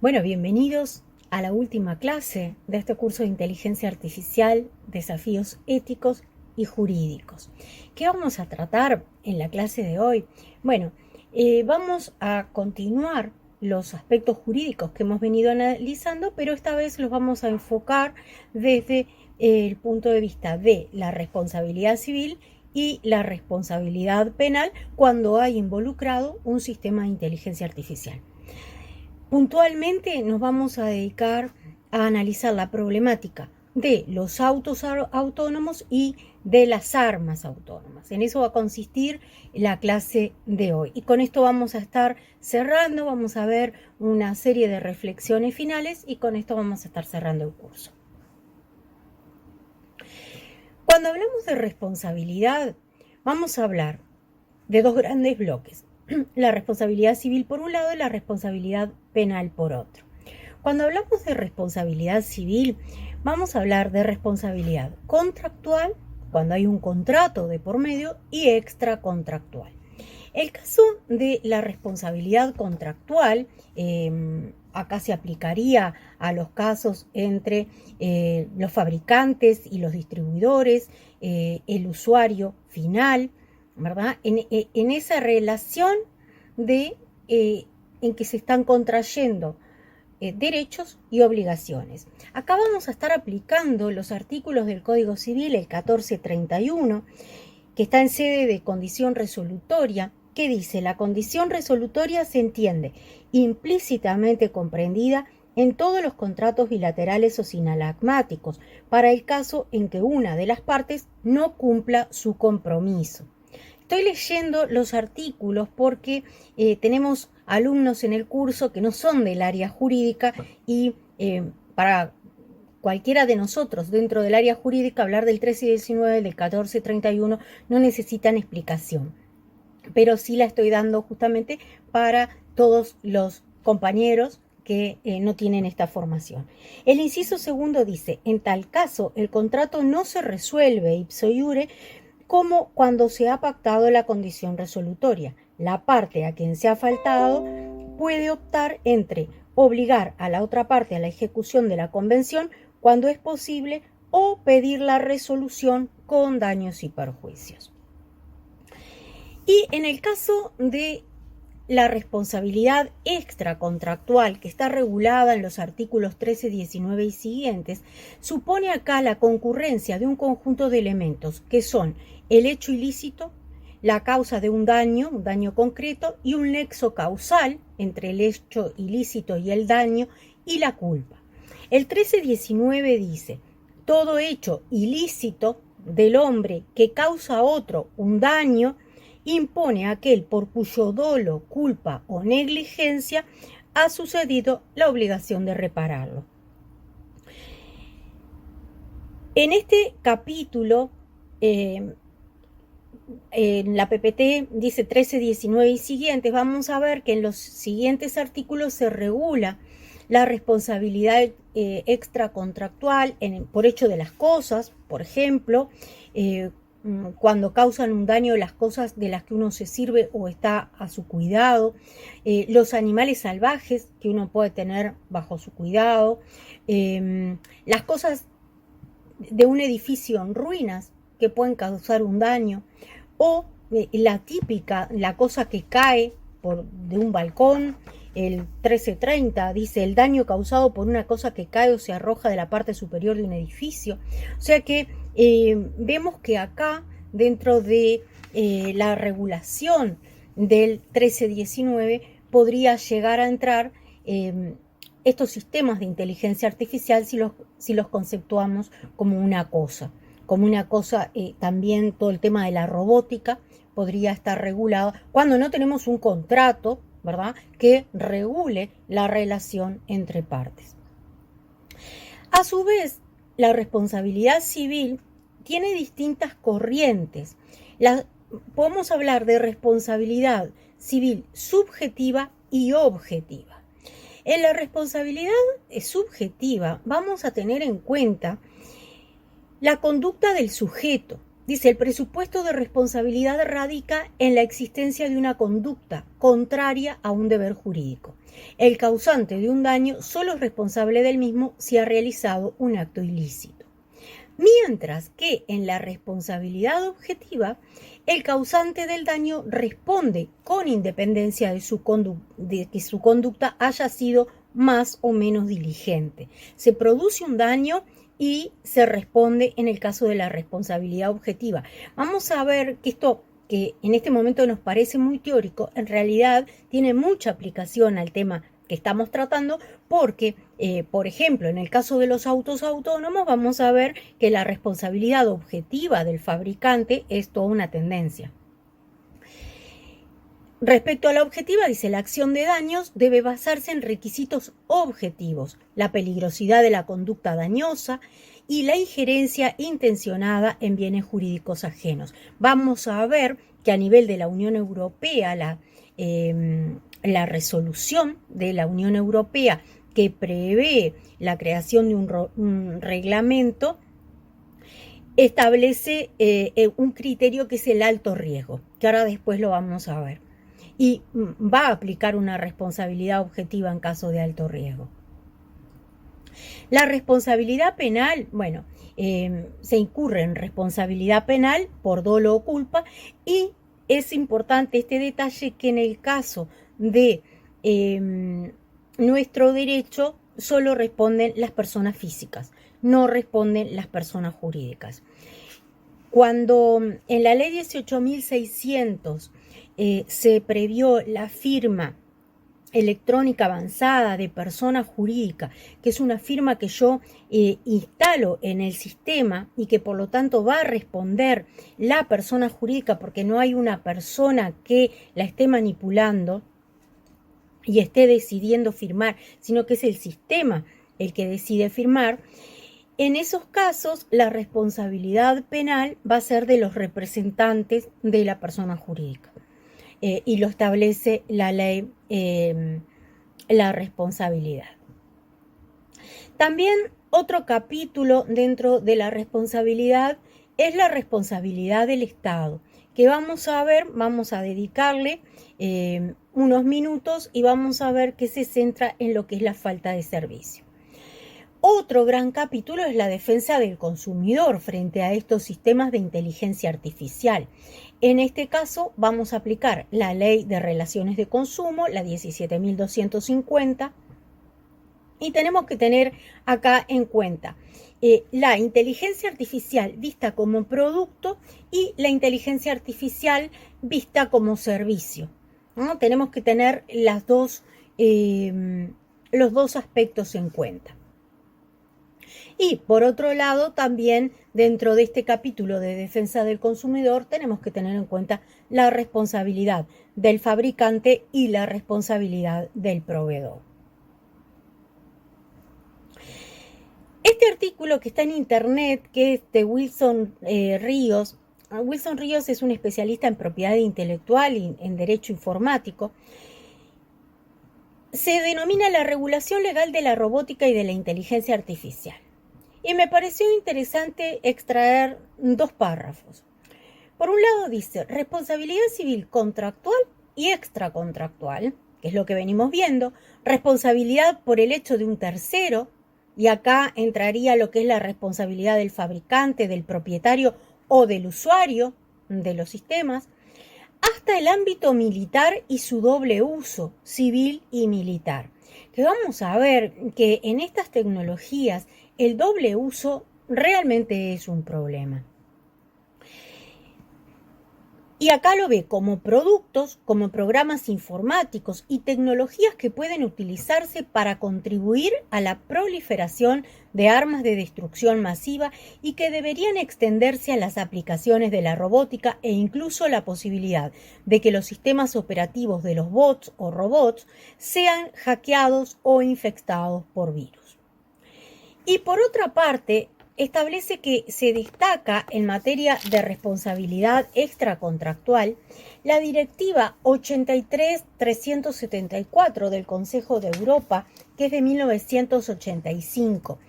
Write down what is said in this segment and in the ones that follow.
Bueno, bienvenidos a la última clase de este curso de Inteligencia Artificial, Desafíos Éticos y Jurídicos. ¿Qué vamos a tratar en la clase de hoy? Bueno, vamos a continuar los aspectos jurídicos que hemos venido analizando, pero esta vez los vamos a enfocar desde el punto de vista de la responsabilidad civil y la responsabilidad penal cuando hay involucrado un sistema de inteligencia artificial. Puntualmente nos vamos a dedicar a analizar la problemática de los autos autónomos y de las armas autónomas. En eso va a consistir la clase de hoy. Y con esto vamos a estar cerrando, vamos a ver una serie de reflexiones finales y con esto vamos a estar cerrando el curso. Cuando hablamos de responsabilidad, vamos a hablar de dos grandes bloques. La responsabilidad civil por un lado y la responsabilidad penal por otro. Cuando hablamos de responsabilidad civil, vamos a hablar de responsabilidad contractual, cuando hay un contrato de por medio, y extracontractual. El caso de la responsabilidad contractual, acá se aplicaría a los casos entre los fabricantes y los distribuidores, el usuario final, ¿verdad? En esa relación en que se están contrayendo derechos y obligaciones. Acá vamos a estar aplicando los artículos del Código Civil, el 1431, que está en sede de condición resolutoria, que dice: la condición resolutoria se entiende implícitamente comprendida en todos los contratos bilaterales o sinalagmáticos, para el caso en que una de las partes no cumpla su compromiso. Estoy leyendo los artículos porque tenemos alumnos en el curso que no son del área jurídica y para cualquiera de nosotros dentro del área jurídica hablar del 13 y 19, del 1431 no necesitan explicación, pero sí la estoy dando justamente para todos los compañeros que no tienen esta formación. El inciso segundo dice: en tal caso el contrato no se resuelve ipso iure como cuando se ha pactado la condición resolutoria. La parte a quien se ha faltado puede optar entre obligar a la otra parte a la ejecución de la convención cuando es posible o pedir la resolución con daños y perjuicios. Y en el caso de la responsabilidad extracontractual, que está regulada en los artículos 13, 19 y siguientes, supone acá la concurrencia de un conjunto de elementos que son el hecho ilícito, la causa de un daño concreto y un nexo causal entre el hecho ilícito y el daño y la culpa. El 13.19 dice: todo hecho ilícito del hombre que causa a otro un daño impone a aquel por cuyo dolo, culpa o negligencia ha sucedido la obligación de repararlo. En este capítulo, en la PPT dice 13, 19 y siguientes, vamos a ver que en los siguientes artículos se regula la responsabilidad extracontractual por hecho de las cosas, por ejemplo, cuando causan un daño las cosas de las que uno se sirve o está a su cuidado, los animales salvajes que uno puede tener bajo su cuidado, las cosas de un edificio en ruinas que pueden causar un daño, o la cosa que cae de un balcón. El 1330 dice: el daño causado por una cosa que cae o se arroja de la parte superior de un edificio. O sea que vemos que acá, dentro de la regulación del 1319, podría llegar a entrar estos sistemas de inteligencia artificial si los conceptuamos como una cosa. También todo el tema de la robótica podría estar regulado cuando no tenemos un contrato, ¿verdad?, que regule la relación entre partes. A su vez, la responsabilidad civil tiene distintas corrientes. Podemos hablar de responsabilidad civil subjetiva y objetiva. En la responsabilidad subjetiva vamos a tener en cuenta la conducta del sujeto, Dice, el presupuesto de responsabilidad radica en la existencia de una conducta contraria a un deber jurídico. El causante de un daño solo es responsable del mismo si ha realizado un acto ilícito. Mientras que en la responsabilidad objetiva, el causante del daño responde con independencia de que su conducta haya sido más o menos diligente. Se produce un daño y se responde en el caso de la responsabilidad objetiva. Vamos a ver que esto, que en este momento nos parece muy teórico, en realidad tiene mucha aplicación al tema que estamos tratando porque, por ejemplo, en el caso de los autos autónomos vamos a ver que la responsabilidad objetiva del fabricante es toda una tendencia. Respecto a la objetiva, dice, la acción de daños debe basarse en requisitos objetivos, la peligrosidad de la conducta dañosa y la injerencia intencionada en bienes jurídicos ajenos. Vamos a ver que a nivel de la Unión Europea, la resolución de la Unión Europea que prevé la creación de un reglamento establece un criterio que es el alto riesgo, que ahora después lo vamos a ver. Y va a aplicar una responsabilidad objetiva en caso de alto riesgo. La responsabilidad penal, bueno, se incurre en responsabilidad penal por dolo o culpa y es importante este detalle que en el caso de nuestro derecho solo responden las personas físicas, no responden las personas jurídicas. Cuando en la ley 18.600 se previó la firma electrónica avanzada de persona jurídica, que es una firma que yo instalo en el sistema y que por lo tanto va a responder la persona jurídica porque no hay una persona que la esté manipulando y esté decidiendo firmar, sino que es el sistema el que decide firmar. En esos casos, la responsabilidad penal va a ser de los representantes de la persona jurídica. Y lo establece la ley, la responsabilidad. También otro capítulo dentro de la responsabilidad es la responsabilidad del Estado, que vamos a ver, vamos a dedicarle unos minutos y vamos a ver que se centra en lo que es la falta de servicio. Otro gran capítulo es la defensa del consumidor frente a estos sistemas de inteligencia artificial. En este caso vamos a aplicar la Ley de Relaciones de Consumo, la 17.250, y tenemos que tener acá en cuenta la inteligencia artificial vista como producto y la inteligencia artificial vista como servicio, ¿no? Tenemos que tener los dos aspectos en cuenta. Y por otro lado, también dentro de este capítulo de defensa del consumidor tenemos que tener en cuenta la responsabilidad del fabricante y la responsabilidad del proveedor. Este artículo que está en internet, que es de Wilson Ríos. Wilson Ríos es un especialista en propiedad intelectual y en derecho informático. Se denomina la regulación legal de la robótica y de la inteligencia artificial. Y me pareció interesante extraer dos párrafos. Por un lado dice, responsabilidad civil contractual y extracontractual, que es lo que venimos viendo, responsabilidad por el hecho de un tercero, y acá entraría lo que es la responsabilidad del fabricante, del propietario o del usuario de los sistemas, hasta el ámbito militar y su doble uso, civil y militar. Que vamos a ver que en estas tecnologías el doble uso realmente es un problema. Y acá lo ve como productos, como programas informáticos y tecnologías que pueden utilizarse para contribuir a la proliferación de armas de destrucción masiva y que deberían extenderse a las aplicaciones de la robótica e incluso la posibilidad de que los sistemas operativos de los bots o robots sean hackeados o infectados por virus. Y por otra parte, establece que se destaca en materia de responsabilidad extracontractual la Directiva 83/374 del Consejo de Europa, que es de 1985,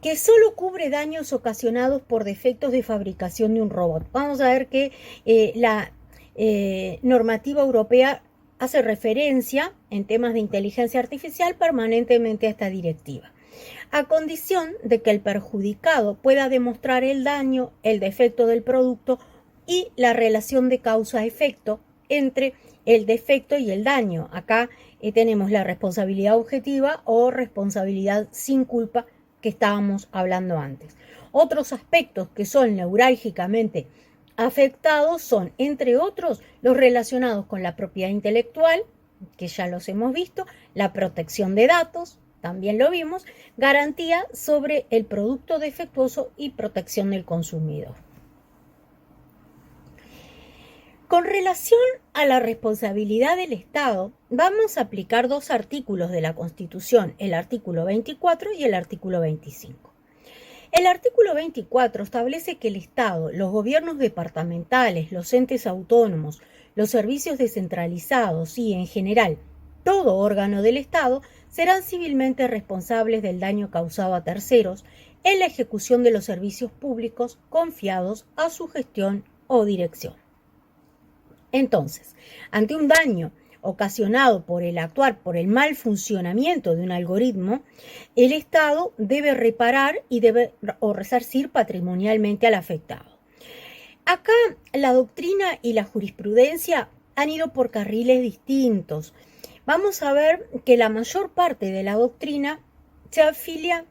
que solo cubre daños ocasionados por defectos de fabricación de un robot. Vamos a ver que la normativa europea hace referencia en temas de inteligencia artificial permanentemente a esta directiva, a condición de que el perjudicado pueda demostrar el daño, el defecto del producto y la relación de causa-efecto entre el defecto y el daño. Acá tenemos la responsabilidad objetiva o responsabilidad sin culpa que estábamos hablando antes. Otros aspectos que son neurálgicamente afectados son, entre otros, los relacionados con la propiedad intelectual, que ya los hemos visto, la protección de datos, también lo vimos, garantía sobre el producto defectuoso y protección del consumidor. Con relación a la responsabilidad del Estado, vamos a aplicar dos artículos de la Constitución, el artículo 24 y el artículo 25. El artículo 24 establece que el Estado, los gobiernos departamentales, los entes autónomos, los servicios descentralizados y, en general, todo órgano del Estado serán civilmente responsables del daño causado a terceros en la ejecución de los servicios públicos confiados a su gestión o dirección. Entonces, ante un daño ocasionado por el mal funcionamiento de un algoritmo, el Estado debe reparar y debe resarcir patrimonialmente al afectado. Acá la doctrina y la jurisprudencia han ido por carriles distintos. Vamos a ver que la mayor parte de la doctrina se afilia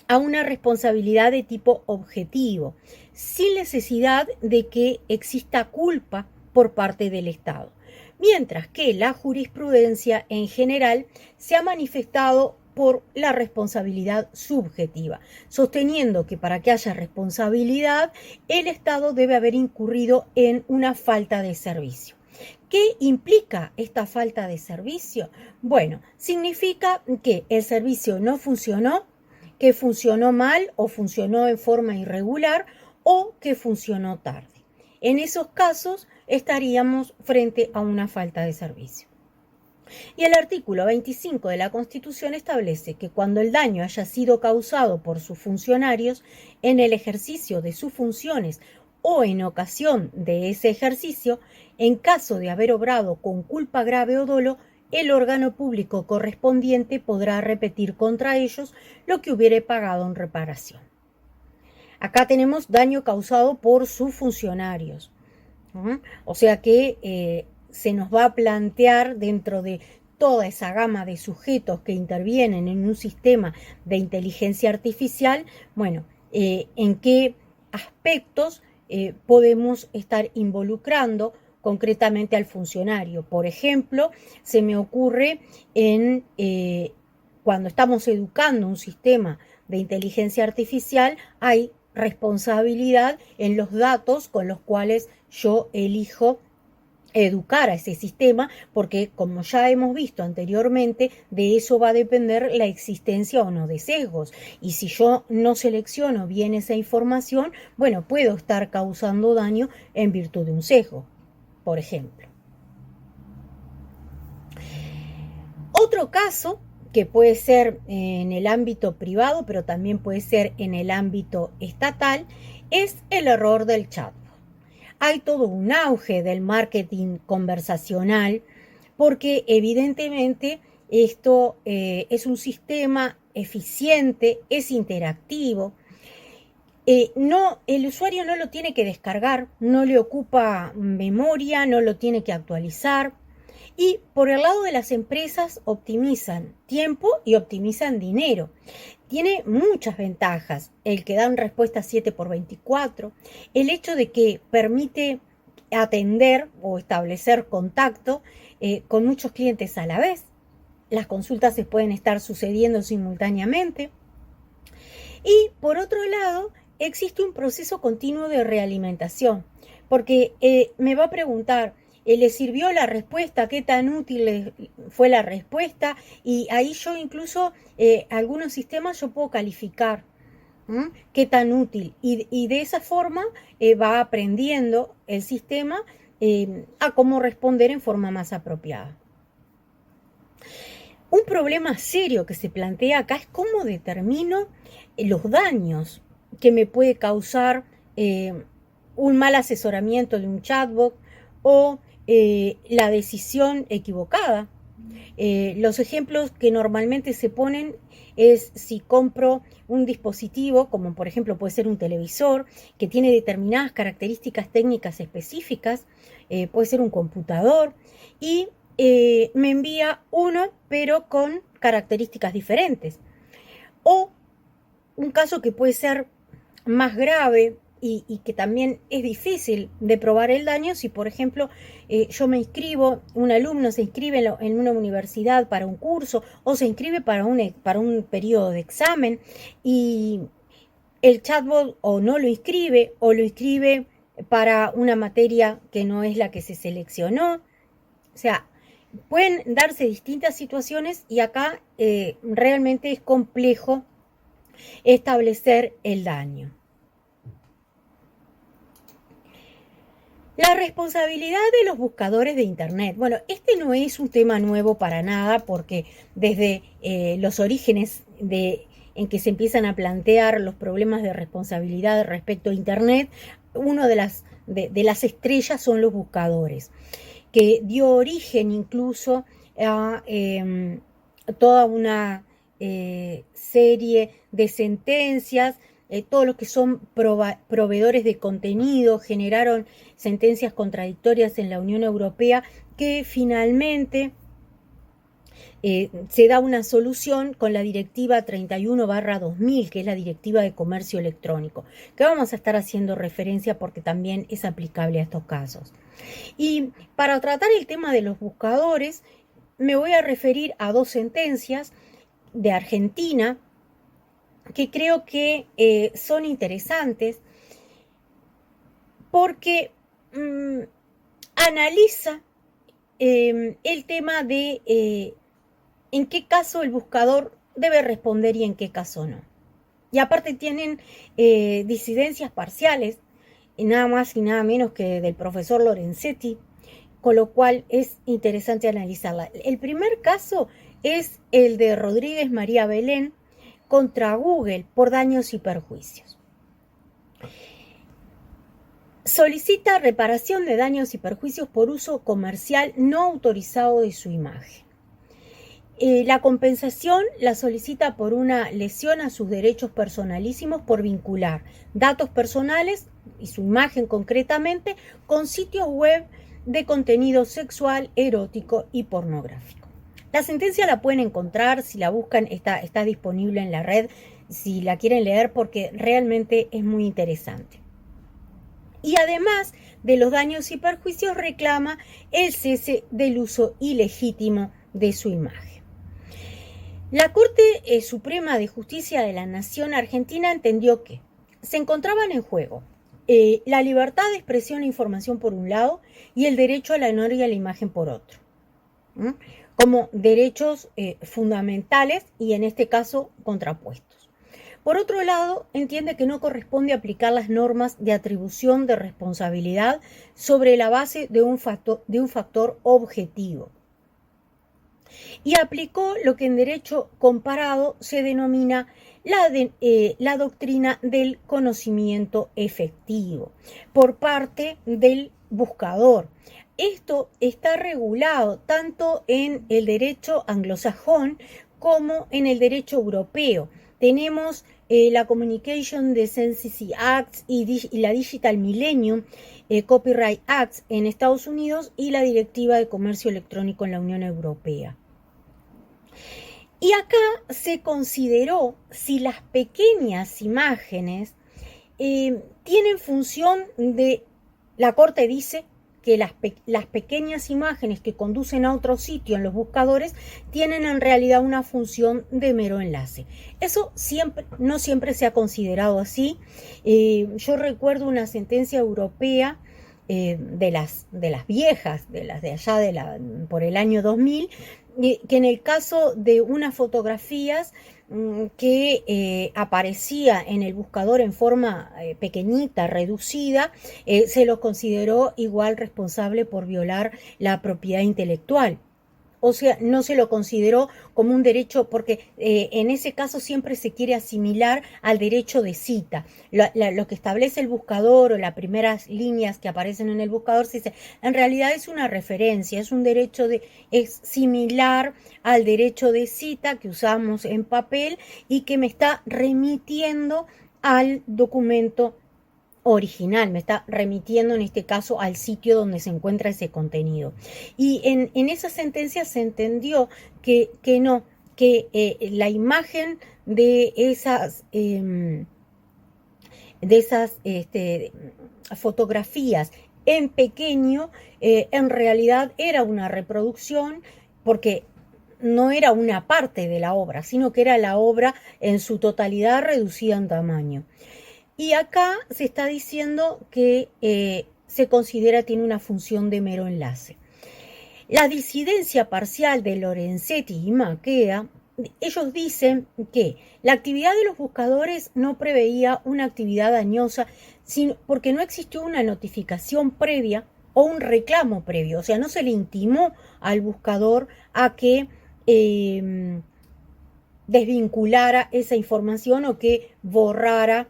a una responsabilidad de tipo objetivo, sin necesidad de que exista culpa por parte del Estado, mientras que la jurisprudencia en general se ha manifestado por la responsabilidad subjetiva, sosteniendo que para que haya responsabilidad, el Estado debe haber incurrido en una falta de servicio. ¿Qué implica esta falta de servicio? Bueno, significa que el servicio no funcionó, que funcionó mal o funcionó en forma irregular o que funcionó tarde. En esos casos estaríamos frente a una falta de servicio. Y el artículo 25 de la Constitución establece que cuando el daño haya sido causado por sus funcionarios en el ejercicio de sus funciones o en ocasión de ese ejercicio, en caso de haber obrado con culpa grave o dolo, el órgano público correspondiente podrá repetir contra ellos lo que hubiere pagado en reparación. Acá tenemos daño causado por sus funcionarios. O sea que se nos va a plantear dentro de toda esa gama de sujetos que intervienen en un sistema de inteligencia artificial, bueno, en qué aspectos podemos estar involucrando concretamente al funcionario. Por ejemplo, se me ocurre cuando estamos educando un sistema de inteligencia artificial, hay responsabilidad en los datos con los cuales yo elijo educar a ese sistema, porque como ya hemos visto anteriormente, de eso va a depender la existencia o no de sesgos. Y si yo no selecciono bien esa información, bueno, puedo estar causando daño en virtud de un sesgo, por ejemplo. Otro caso que puede ser en el ámbito privado, pero también puede ser en el ámbito estatal, es el error del chatbot. Hay todo un auge del marketing conversacional porque evidentemente esto es un sistema eficiente, es interactivo. El usuario no lo tiene que descargar, no le ocupa memoria, no lo tiene que actualizar. Y por el lado de las empresas optimizan tiempo y optimizan dinero. Tiene muchas ventajas, el que dan respuesta 7x24, el hecho de que permite atender o establecer contacto con muchos clientes a la vez. Las consultas se pueden estar sucediendo simultáneamente. Y por otro lado, existe un proceso continuo de realimentación, porque me va a preguntar, ¿le sirvió la respuesta? ¿Qué tan útil fue la respuesta? Y ahí yo incluso, algunos sistemas yo puedo calificar. qué tan útil, y de esa forma va aprendiendo el sistema a cómo responder en forma más apropiada. Un problema serio que se plantea acá es cómo determino los daños que me puede causar un mal asesoramiento de un chatbot o la decisión equivocada. Los ejemplos que normalmente se ponen es si compro un dispositivo, como por ejemplo puede ser un televisor, que tiene determinadas características técnicas específicas, puede ser un computador, y me envía uno pero con características diferentes. O un caso que puede ser más grave y que también es difícil de probar el daño, si por ejemplo yo me inscribo, un alumno se inscribe en una universidad para un curso o se inscribe para un periodo de examen y el chatbot o no lo inscribe o lo inscribe para una materia que no es la que se seleccionó. O sea, pueden darse distintas situaciones y acá realmente es complejo establecer el daño. La responsabilidad de los buscadores de Internet. Bueno, este no es un tema nuevo para nada porque desde los orígenes en que se empiezan a plantear los problemas de responsabilidad respecto a Internet, una de las estrellas son los buscadores, que dio origen incluso a toda una serie de sentencias. Todos los que son proveedores de contenido generaron sentencias contradictorias en la Unión Europea que finalmente se da una solución con la directiva 31/2000, que es la directiva de comercio electrónico, que vamos a estar haciendo referencia porque también es aplicable a estos casos. Y para tratar el tema de los buscadores, me voy a referir a dos sentencias de Argentina que creo que son interesantes porque analiza el tema de en qué caso el buscador debe responder y en qué caso no. Y aparte tienen disidencias parciales, nada más y nada menos que del profesor Lorenzetti, con lo cual es interesante analizarla. El primer caso es el de Rodríguez María Belén contra Google por daños y perjuicios. Solicita reparación de daños y perjuicios por uso comercial no autorizado de su imagen. La compensación la solicita por una lesión a sus derechos personalísimos por vincular datos personales y su imagen concretamente con sitios web de contenido sexual, erótico y pornográfico. La sentencia la pueden encontrar, si la buscan está disponible en la red, si la quieren leer porque realmente es muy interesante. Y además de los daños y perjuicios reclama el cese del uso ilegítimo de su imagen. La Corte Suprema de Justicia de la Nación Argentina entendió que se encontraban en juego la libertad de expresión e información por un lado y el derecho al honor y a la imagen por otro, como derechos fundamentales y en este caso contrapuestos. Por otro lado, entiende que no corresponde aplicar las normas de atribución de responsabilidad sobre la base de un factor objetivo. Y aplicó lo que en derecho comparado se denomina la doctrina del conocimiento efectivo por parte del buscador. Esto está regulado tanto en el derecho anglosajón como en el derecho europeo. Tenemos la Communication Decency Act y la Digital Millennium Copyright Act en Estados Unidos y la Directiva de Comercio Electrónico en la Unión Europea. Y acá se consideró si las pequeñas imágenes tienen función de, la Corte dice que las pequeñas imágenes que conducen a otro sitio en los buscadores tienen en realidad una función de mero enlace. Eso no siempre se ha considerado así. Yo recuerdo una sentencia europea de las viejas, de las de allá por el año 2000, que en el caso de unas fotografías que aparecía en el buscador en forma pequeñita, reducida, se lo consideró igual responsable por violar la propiedad intelectual. O sea, no se lo consideró como un derecho, porque en ese caso siempre se quiere asimilar al derecho de cita. Lo que establece el buscador o las primeras líneas que aparecen en el buscador, se dice, en realidad es una referencia, es un derecho es similar al derecho de cita que usamos en papel y que me está remitiendo al documento original, me está remitiendo en este caso al sitio donde se encuentra ese contenido. Y en esa sentencia se entendió que no, que la imagen de esas fotografías en pequeño en realidad era una reproducción, porque no era una parte de la obra, sino que era la obra en su totalidad reducida en tamaño. Y acá se está diciendo que se considera tiene una función de mero enlace. La disidencia parcial de Lorenzetti y Maquea, ellos dicen que la actividad de los buscadores no preveía una actividad dañosa porque no existió una notificación previa o un reclamo previo, o sea, no se le intimó al buscador a que desvinculara esa información o que borrara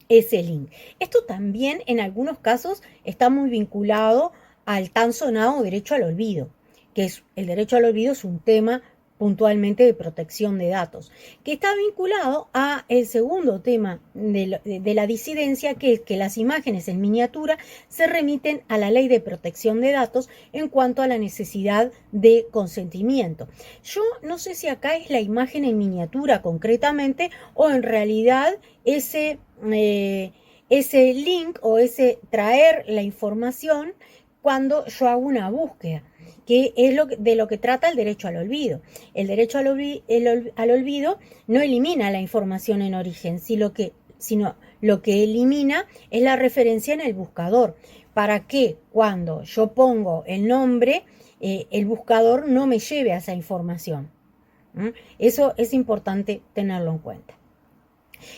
ese link. Esto también en algunos casos está muy vinculado al tan sonado derecho al olvido, que es el derecho al olvido es un tema puntualmente de protección de datos, que está vinculado a el segundo tema de la disidencia, que es que las imágenes en miniatura se remiten a la ley de protección de datos en cuanto a la necesidad de consentimiento. Yo no sé si acá es la imagen en miniatura concretamente o en realidad ese link o ese traer la información cuando yo hago una búsqueda, que es de lo que trata el derecho al olvido. El derecho al olvido no elimina la información en origen, sino lo que elimina es la referencia en el buscador, para que cuando yo pongo el nombre, el buscador no me lleve a esa información. Eso es importante tenerlo en cuenta.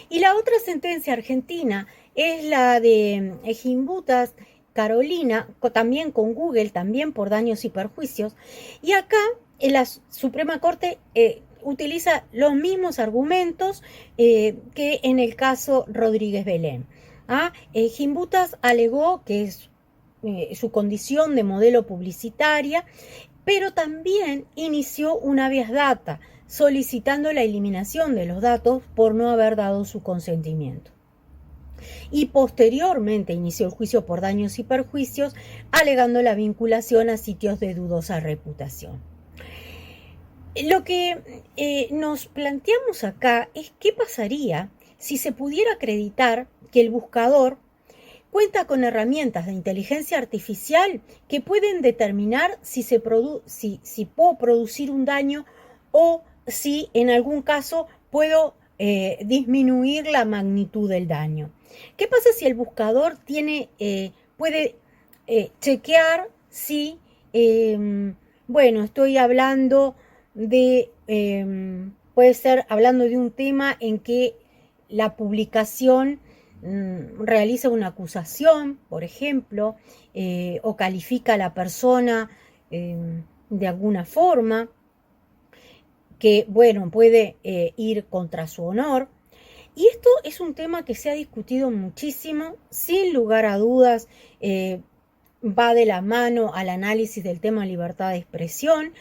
Y la otra sentencia argentina es la de Gimbutas Carolina, también con Google, también por daños y perjuicios. Y acá la Suprema Corte utiliza los mismos argumentos que en el caso Rodríguez Belén. Gimbutas alegó que es su condición de modelo publicitaria, pero también inició un habeas data solicitando la eliminación de los datos por no haber dado su consentimiento. Y posteriormente inició el juicio por daños y perjuicios, alegando la vinculación a sitios de dudosa reputación. Lo que nos planteamos acá es qué pasaría si se pudiera acreditar que el buscador cuenta con herramientas de inteligencia artificial que pueden determinar si puedo producir un daño o si en algún caso puedo disminuir la magnitud del daño. ¿Qué pasa si el buscador puede chequear si, bueno, estoy hablando puede ser hablando de un tema en que la publicación realiza una acusación, por ejemplo, o califica a la persona de alguna forma, que, bueno, puede ir contra su honor. Y esto es un tema que se ha discutido muchísimo, sin lugar a dudas, va de la mano al análisis del tema libertad de expresión,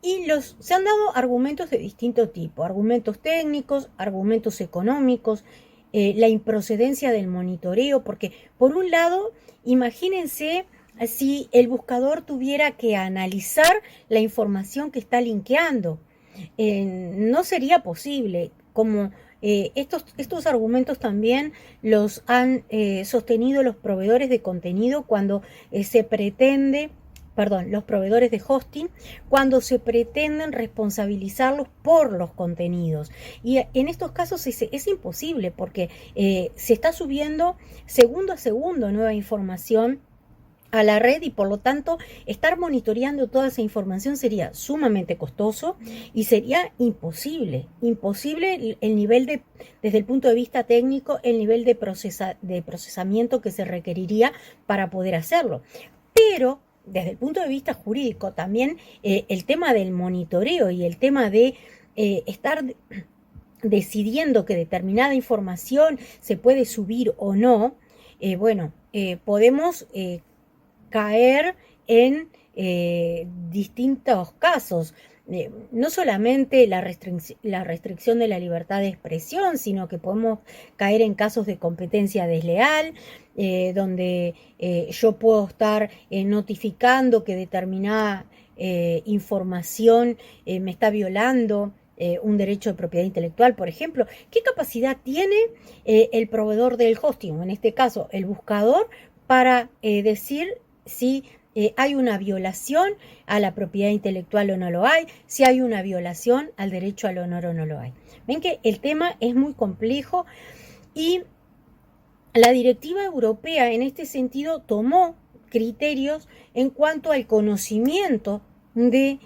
y se han dado argumentos de distinto tipo, argumentos técnicos, argumentos económicos, la improcedencia del monitoreo, porque por un lado, imagínense si el buscador tuviera que analizar la información que está linkeando. No sería posible, como estos argumentos también los han sostenido los proveedores de contenido cuando los proveedores de hosting, cuando se pretenden responsabilizarlos por los contenidos. Y en estos casos es imposible, porque se está subiendo segundo a segundo nueva información a la red y por lo tanto estar monitoreando toda esa información sería sumamente costoso y sería imposible el nivel de, desde el punto de vista técnico, el nivel de procesamiento que se requeriría para poder hacerlo. Pero desde el punto de vista jurídico también el tema del monitoreo y el tema de estar decidiendo que determinada información se puede subir o no, podemos caer en distintos casos. No solamente la restricción de la libertad de expresión, sino que podemos caer en casos de competencia desleal, donde yo puedo estar notificando que determinada información me está violando un derecho de propiedad intelectual, por ejemplo. ¿Qué capacidad tiene el proveedor del hosting, en este caso el buscador, para decir si hay una violación a la propiedad intelectual o no lo hay, si hay una violación al derecho al honor o no lo hay? Ven que el tema es muy complejo y la directiva europea en este sentido tomó criterios en cuanto al conocimiento de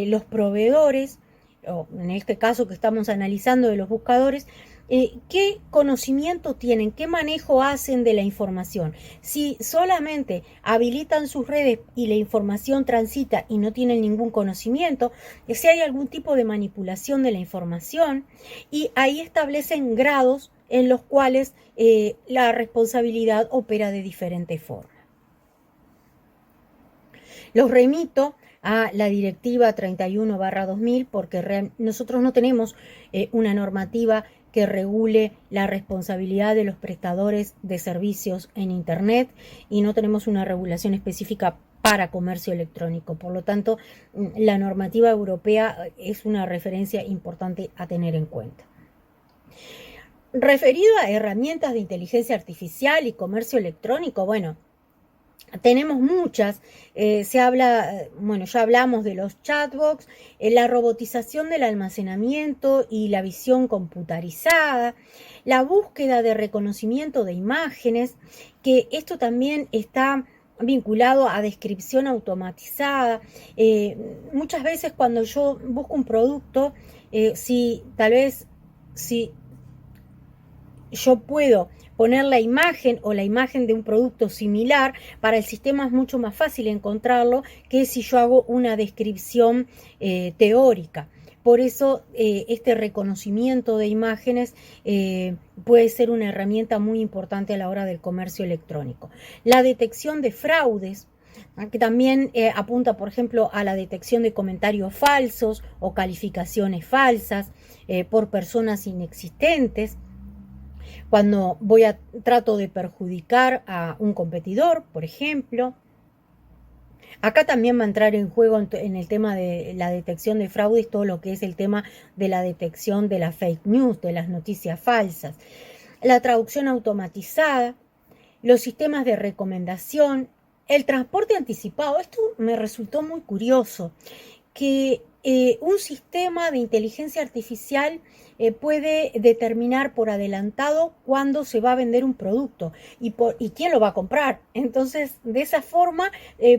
los proveedores, o en este caso que estamos analizando de los buscadores, qué conocimiento tienen, qué manejo hacen de la información. Si solamente habilitan sus redes y la información transita y no tienen ningún conocimiento, si hay algún tipo de manipulación de la información, y ahí establecen grados en los cuales la responsabilidad opera de diferente forma. Los remito a la directiva 31/2000 porque nosotros no tenemos una normativa que regule la responsabilidad de los prestadores de servicios en Internet y no tenemos una regulación específica para comercio electrónico. Por lo tanto, la normativa europea es una referencia importante a tener en cuenta. Referido a herramientas de inteligencia artificial y comercio electrónico, bueno, tenemos muchas, ya hablamos de los chatbots, la robotización del almacenamiento y la visión computarizada, la búsqueda de reconocimiento de imágenes, que esto también está vinculado a descripción automatizada. Muchas veces cuando yo busco un producto, si yo puedo poner la imagen o la imagen de un producto similar, para el sistema es mucho más fácil encontrarlo que si yo hago una descripción teórica. Por eso este reconocimiento de imágenes puede ser una herramienta muy importante a la hora del comercio electrónico. La detección de fraudes, que también apunta, por ejemplo, a la detección de comentarios falsos o calificaciones falsas por personas inexistentes. Cuando trato de perjudicar a un competidor, por ejemplo. Acá también va a entrar en juego en el tema de la detección de fraudes, todo lo que es el tema de la detección de la fake news, de las noticias falsas. La traducción automatizada, los sistemas de recomendación, el transporte anticipado. Esto me resultó muy curioso, que un sistema de inteligencia artificial puede determinar por adelantado cuándo se va a vender un producto y quién lo va a comprar. Entonces, de esa forma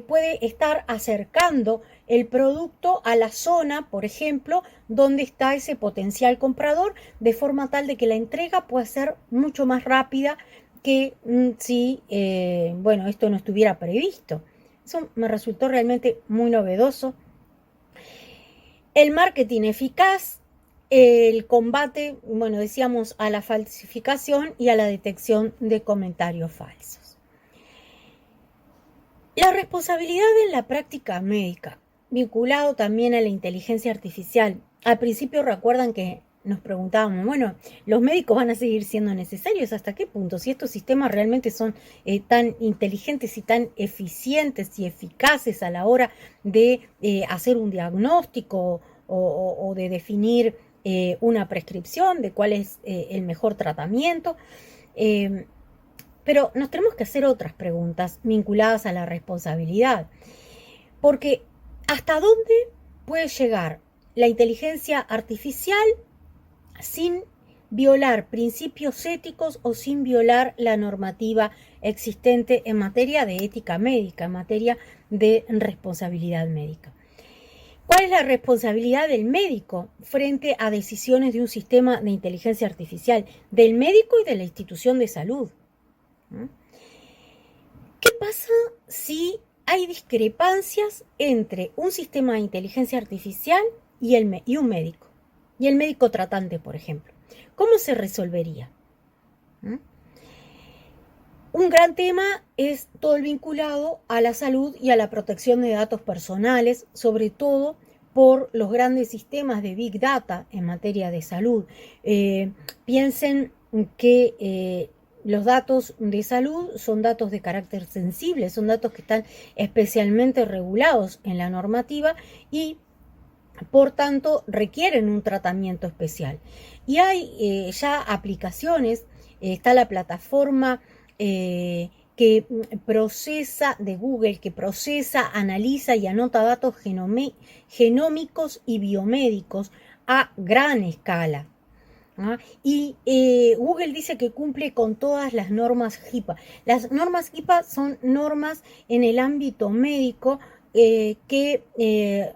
puede estar acercando el producto a la zona, por ejemplo, donde está ese potencial comprador, de forma tal de que la entrega pueda ser mucho más rápida que si, esto no estuviera previsto. Eso me resultó realmente muy novedoso. El marketing eficaz, el combate, decíamos, a la falsificación y a la detección de comentarios falsos. La responsabilidad en la práctica médica, vinculado también a la inteligencia artificial. Al principio recuerdan que nos preguntábamos, ¿los médicos van a seguir siendo necesarios? ¿Hasta qué punto? Si estos sistemas realmente son tan inteligentes y tan eficientes y eficaces a la hora de hacer un diagnóstico o de definir una prescripción de cuál es el mejor tratamiento. Pero nos tenemos que hacer otras preguntas vinculadas a la responsabilidad. Porque ¿hasta dónde puede llegar la inteligencia artificial sin violar principios éticos o sin violar la normativa existente en materia de ética médica, en materia de responsabilidad médica. ¿Cuál es la responsabilidad del médico frente a decisiones de un sistema de inteligencia artificial? Del médico y de la institución de salud. ¿Qué pasa si hay discrepancias entre un sistema de inteligencia artificial y un médico? Y el médico tratante, por ejemplo. ¿Cómo se resolvería? Un gran tema es todo el vinculado a la salud y a la protección de datos personales, sobre todo por los grandes sistemas de Big Data en materia de salud. Piensen que los datos de salud son datos de carácter sensible, son datos que están especialmente regulados en la normativa y por tanto requieren un tratamiento especial. Y hay ya aplicaciones, está la plataforma que procesa de Google, que procesa, analiza y anota datos genómicos y biomédicos a gran escala. Y Google dice que cumple con todas las normas HIPAA. Las normas HIPAA son normas en el ámbito médico que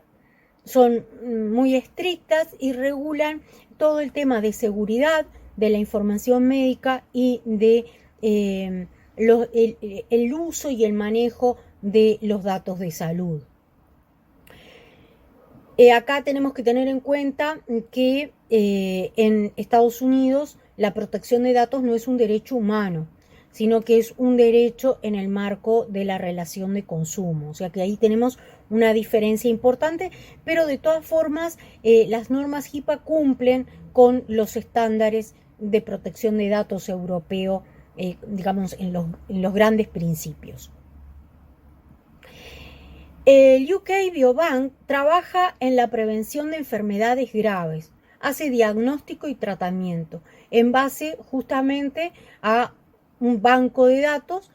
son muy estrictas y regulan todo el tema de seguridad de la información médica y de el uso y el manejo de los datos de salud. Acá tenemos que tener en cuenta que en Estados Unidos la protección de datos no es un derecho humano, sino que es un derecho en el marco de la relación de consumo. O sea que ahí tenemos una diferencia importante, pero de todas formas las normas HIPAA cumplen con los estándares de protección de datos europeo, digamos, en los grandes principios. El UK Biobank trabaja en la prevención de enfermedades graves, hace diagnóstico y tratamiento en base justamente a un banco de datos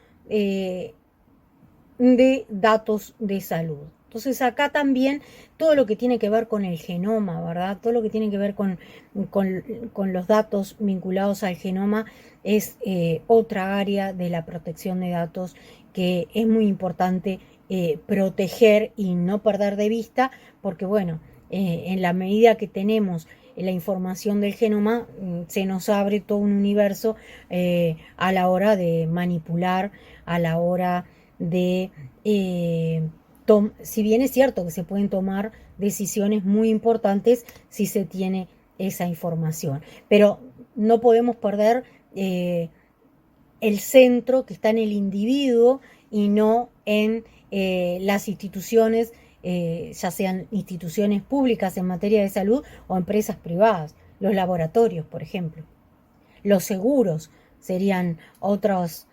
de salud. Entonces acá también todo lo que tiene que ver con el genoma, ¿verdad? Todo lo que tiene que ver con los datos vinculados al genoma es otra área de la protección de datos que es muy importante proteger y no perder de vista, porque bueno, en la medida que tenemos la información del genoma, se nos abre todo un universo a la hora de manipular, a la hora de, si bien es cierto que se pueden tomar decisiones muy importantes si se tiene esa información, pero no podemos perder el centro que está en el individuo y no en las instituciones, ya sean instituciones públicas en materia de salud o empresas privadas, los laboratorios, por ejemplo. Los seguros serían otras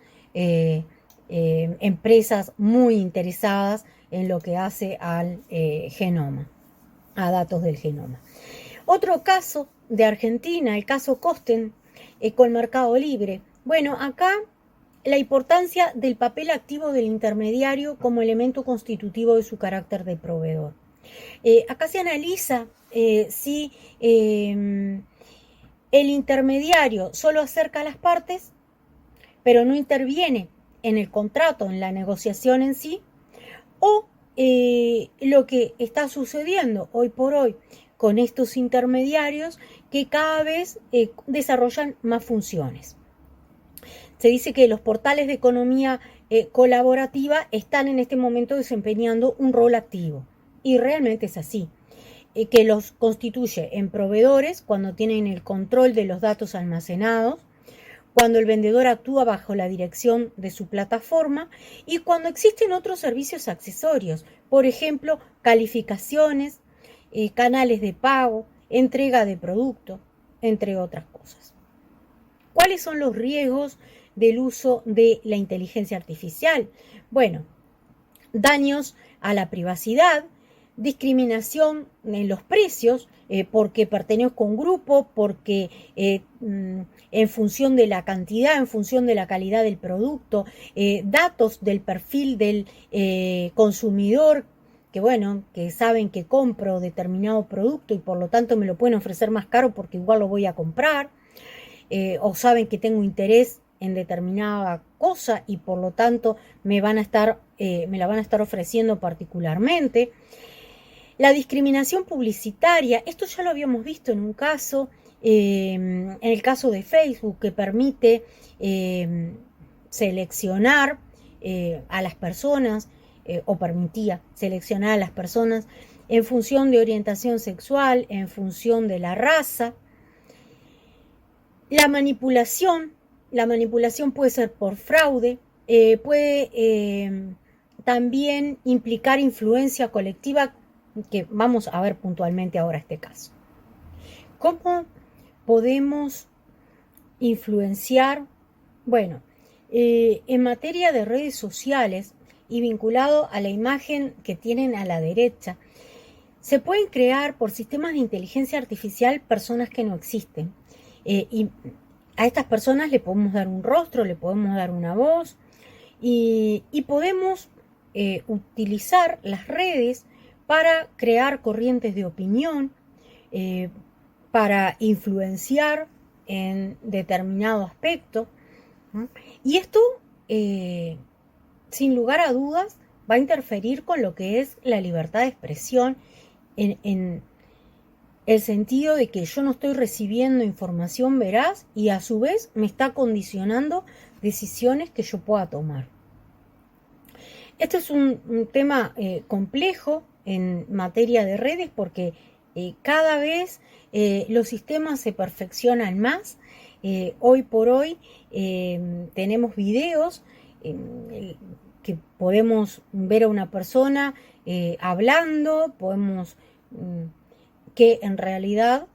empresas muy interesadas en lo que hace al genoma, a datos del genoma. Otro caso de Argentina, el caso Costen con Mercado Libre. Bueno, acá la importancia del papel activo del intermediario como elemento constitutivo de su carácter de proveedor. Acá se analiza si el intermediario solo acerca a las partes, pero no interviene en el contrato, en la negociación en sí, o lo que está sucediendo hoy por hoy con estos intermediarios que cada vez desarrollan más funciones. Se dice que los portales de economía colaborativa están en este momento desempeñando un rol activo. Y realmente es así. Que los constituye en proveedores cuando tienen el control de los datos almacenados, cuando el vendedor actúa bajo la dirección de su plataforma y cuando existen otros servicios accesorios, por ejemplo, calificaciones, canales de pago, entrega de producto, entre otras cosas. ¿Cuáles son los riesgos del uso de la inteligencia artificial? Bueno, daños a la privacidad, discriminación en los precios, porque pertenezco a un grupo, porque en función de la cantidad, en función de la calidad del producto, datos del perfil del consumidor, que bueno, que saben que compro determinado producto y por lo tanto me lo pueden ofrecer más caro porque igual lo voy a comprar. o saben que tengo interés en determinada cosa y por lo tanto me la van a estar ofreciendo particularmente. La discriminación publicitaria, esto ya lo habíamos visto en un caso, en el caso de Facebook, que permite seleccionar a las personas, o permitía seleccionar a las personas en función de orientación sexual, en función de la raza. La manipulación puede ser por fraude, puede también implicar influencia colectiva, que vamos a ver puntualmente ahora este caso. ¿Cómo podemos influenciar? Bueno, en materia de redes sociales y vinculado a la imagen que tienen a la derecha, se pueden crear por sistemas de inteligencia artificial personas que no existen. Y a estas personas le podemos dar un rostro, le podemos dar una voz y podemos utilizar las redes para crear corrientes de opinión, para influenciar en determinado aspecto. Y esto, sin lugar a dudas, va a interferir con lo que es la libertad de expresión en el sentido de que yo no estoy recibiendo información veraz y a su vez me está condicionando decisiones que yo pueda tomar. Este es un tema complejo en materia de redes porque cada vez los sistemas se perfeccionan más. Hoy por hoy tenemos videos que podemos ver a una persona hablando, podemos que en realidad,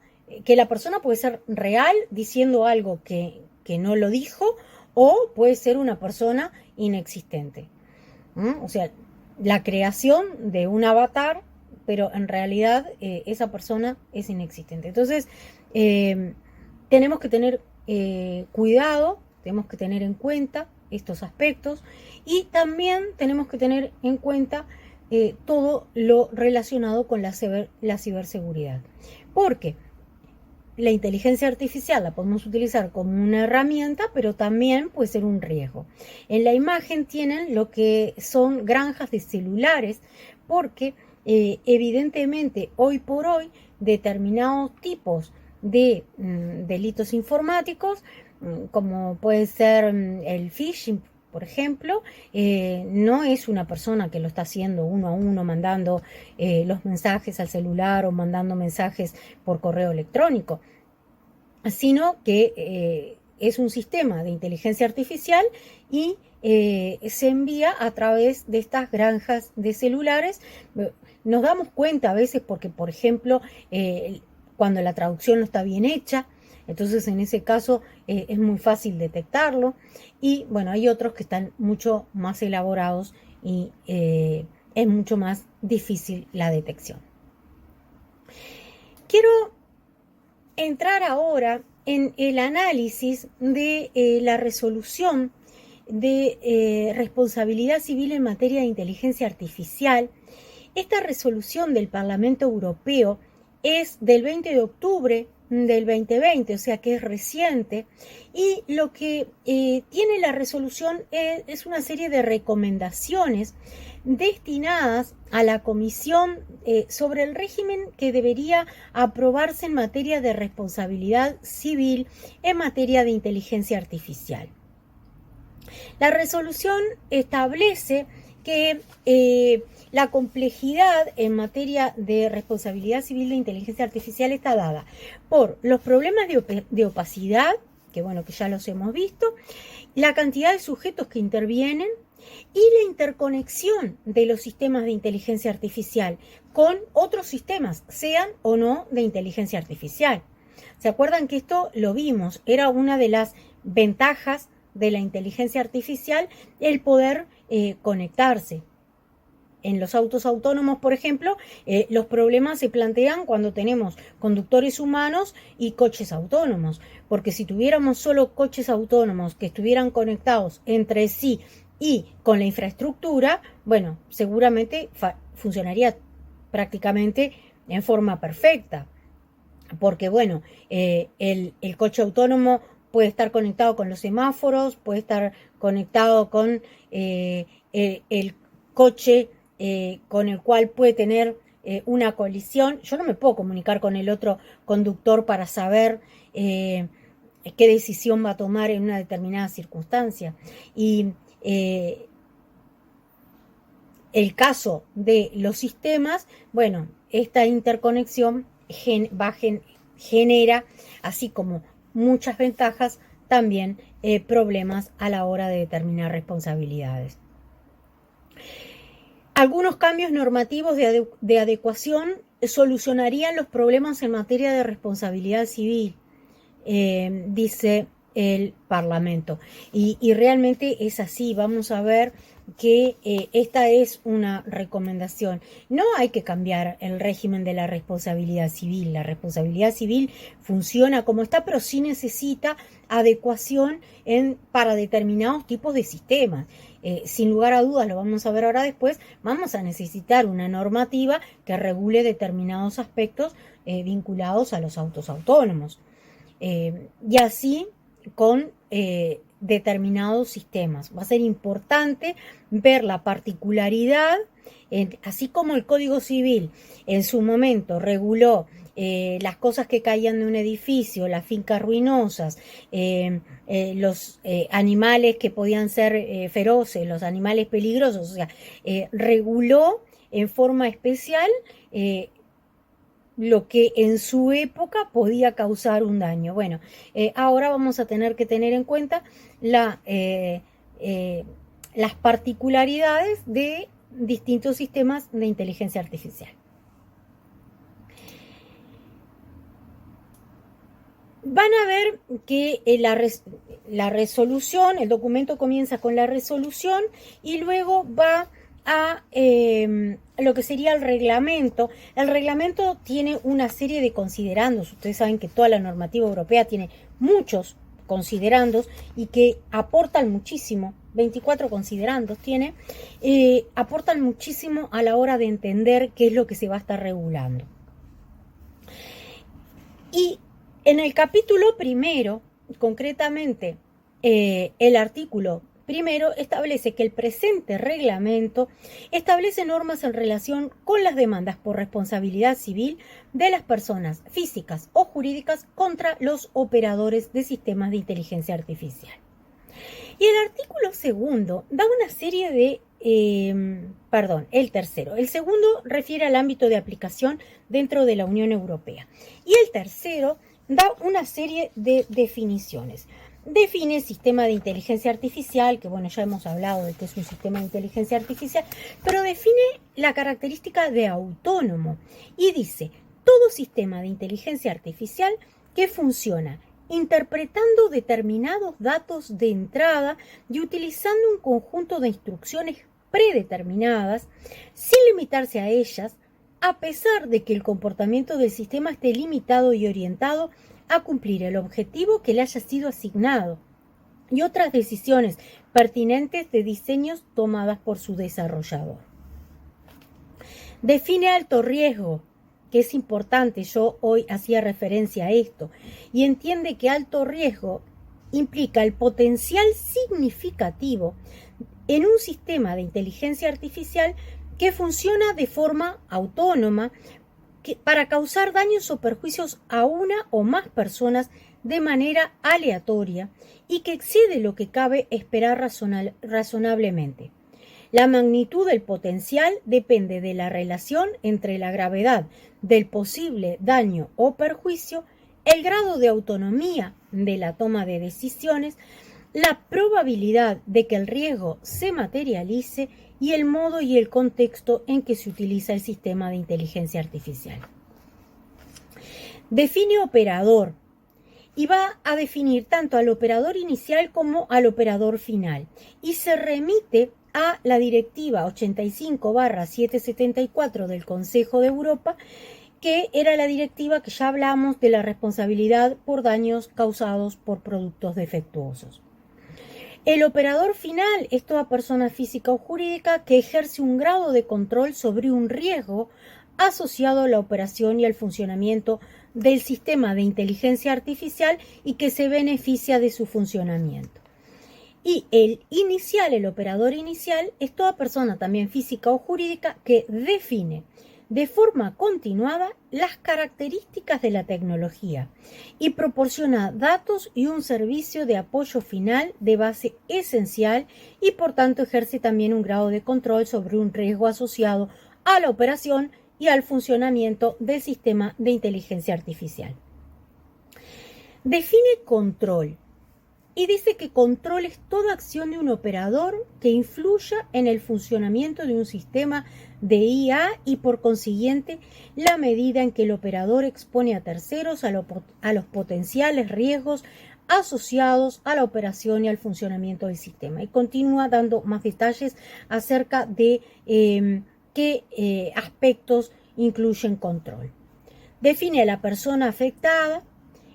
que la persona puede ser real diciendo algo que no lo dijo, o puede ser una persona inexistente. O sea, la creación de un avatar, pero en realidad esa persona es inexistente. Entonces, tenemos que tener cuidado, tenemos que tener en cuenta estos aspectos y también tenemos que tener en cuenta todo lo relacionado con la ciberseguridad. Porque la inteligencia artificial la podemos utilizar como una herramienta, pero también puede ser un riesgo. En la imagen tienen lo que son granjas de celulares, porque evidentemente hoy por hoy determinados tipos de delitos informáticos, como puede ser el phishing, por ejemplo, no es una persona que lo está haciendo uno a uno, mandando los mensajes al celular o mandando mensajes por correo electrónico, sino que es un sistema de inteligencia artificial y se envía a través de estas granjas de celulares. Nos damos cuenta a veces porque, por ejemplo, cuando la traducción no está bien hecha, entonces en ese caso es muy fácil detectarlo. Y bueno, hay otros que están mucho más elaborados y es mucho más difícil la detección. Quiero entrar ahora en el análisis de la resolución de responsabilidad civil en materia de inteligencia artificial. Esta resolución del Parlamento Europeo es del 20 de octubre del 2020, o sea que es reciente, y lo que tiene la resolución es una serie de recomendaciones destinadas a la Comisión sobre el régimen que debería aprobarse en materia de responsabilidad civil en materia de inteligencia artificial. La resolución establece que la complejidad en materia de responsabilidad civil de inteligencia artificial está dada por los problemas de opacidad, que bueno, que ya los hemos visto, la cantidad de sujetos que intervienen y la interconexión de los sistemas de inteligencia artificial con otros sistemas, sean o no de inteligencia artificial. ¿Se acuerdan que esto lo vimos? Era una de las ventajas de la inteligencia artificial, el poder conectarse. En los autos autónomos, por ejemplo, los problemas se plantean cuando tenemos conductores humanos y coches autónomos, porque si tuviéramos solo coches autónomos que estuvieran conectados entre sí y con la infraestructura, bueno, seguramente funcionaría prácticamente en forma perfecta. porque bueno, el coche autónomo puede estar conectado con los semáforos, puede estar conectado con el coche con el cual puede tener una colisión. Yo no me puedo comunicar con el otro conductor para saber qué decisión va a tomar en una determinada circunstancia. Y el caso de los sistemas, bueno, esta interconexión genera, así como muchas ventajas, también problemas a la hora de determinar responsabilidades. Algunos cambios normativos de adecuación solucionarían los problemas en materia de responsabilidad civil, dice el Parlamento. Y realmente es así. Vamos a ver que esta es una recomendación. No hay que cambiar el régimen de la responsabilidad civil. La responsabilidad civil funciona como está, pero sí necesita adecuación para determinados tipos de sistemas. Sin lugar a dudas, lo vamos a ver ahora después, vamos a necesitar una normativa que regule determinados aspectos vinculados a los autos autónomos. Y así con determinados sistemas. Va a ser importante ver la particularidad, así como el Código Civil en su momento reguló las cosas que caían de un edificio, las fincas ruinosas, los animales que podían ser feroces, los animales peligrosos, o sea, reguló en forma especial lo que en su época podía causar un daño. Bueno, ahora vamos a tener que tener en cuenta las particularidades de distintos sistemas de inteligencia artificial. Van a ver que la resolución, el documento comienza con la resolución y luego va a lo que sería el reglamento. El reglamento tiene una serie de considerandos. Ustedes saben que toda la normativa europea tiene muchos considerandos y que aportan muchísimo. 24 considerandos tiene, aportan muchísimo a la hora de entender qué es lo que se va a estar regulando. Y en el capítulo primero, concretamente, el artículo primero establece que el presente reglamento establece normas en relación con las demandas por responsabilidad civil de las personas físicas o jurídicas contra los operadores de sistemas de inteligencia artificial. Y el artículo segundo da una serie de el tercero. El segundo refiere al ámbito de aplicación dentro de la Unión Europea. Y el tercero da una serie de definiciones. Define sistema de inteligencia artificial, que bueno, ya hemos hablado de que es un sistema de inteligencia artificial, pero define la característica de autónomo y dice, todo sistema de inteligencia artificial que funciona interpretando determinados datos de entrada y utilizando un conjunto de instrucciones predeterminadas, sin limitarse a ellas, a pesar de que el comportamiento del sistema esté limitado y orientado a cumplir el objetivo que le haya sido asignado, y otras decisiones pertinentes de diseños tomadas por su desarrollador. Define alto riesgo, que es importante, yo hoy hacía referencia a esto, y entiende que alto riesgo implica el potencial significativo en un sistema de inteligencia artificial que funciona de forma autónoma para causar daños o perjuicios a una o más personas de manera aleatoria y que excede lo que cabe esperar razonablemente. La magnitud del potencial depende de la relación entre la gravedad del posible daño o perjuicio, el grado de autonomía de la toma de decisiones, la probabilidad de que el riesgo se materialice y el modo y el contexto en que se utiliza el sistema de inteligencia artificial. Define operador y va a definir tanto al operador inicial como al operador final y se remite a la Directiva 85/774 del Consejo de Europa, que era la directiva que ya hablamos de la responsabilidad por daños causados por productos defectuosos. El operador final es toda persona física o jurídica que ejerce un grado de control sobre un riesgo asociado a la operación y al funcionamiento del sistema de inteligencia artificial y que se beneficia de su funcionamiento. Y el inicial, el operador inicial, es toda persona, también física o jurídica, que define de forma continuada las características de la tecnología y proporciona datos y un servicio de apoyo final de base esencial y por tanto ejerce también un grado de control sobre un riesgo asociado a la operación y al funcionamiento del sistema de inteligencia artificial. Define control y dice que control es toda acción de un operador que influya en el funcionamiento de un sistema de IA y por consiguiente la medida en que el operador expone a terceros a los potenciales riesgos asociados a la operación y al funcionamiento del sistema. Y continúa dando más detalles acerca de qué aspectos incluyen control. Define a la persona afectada,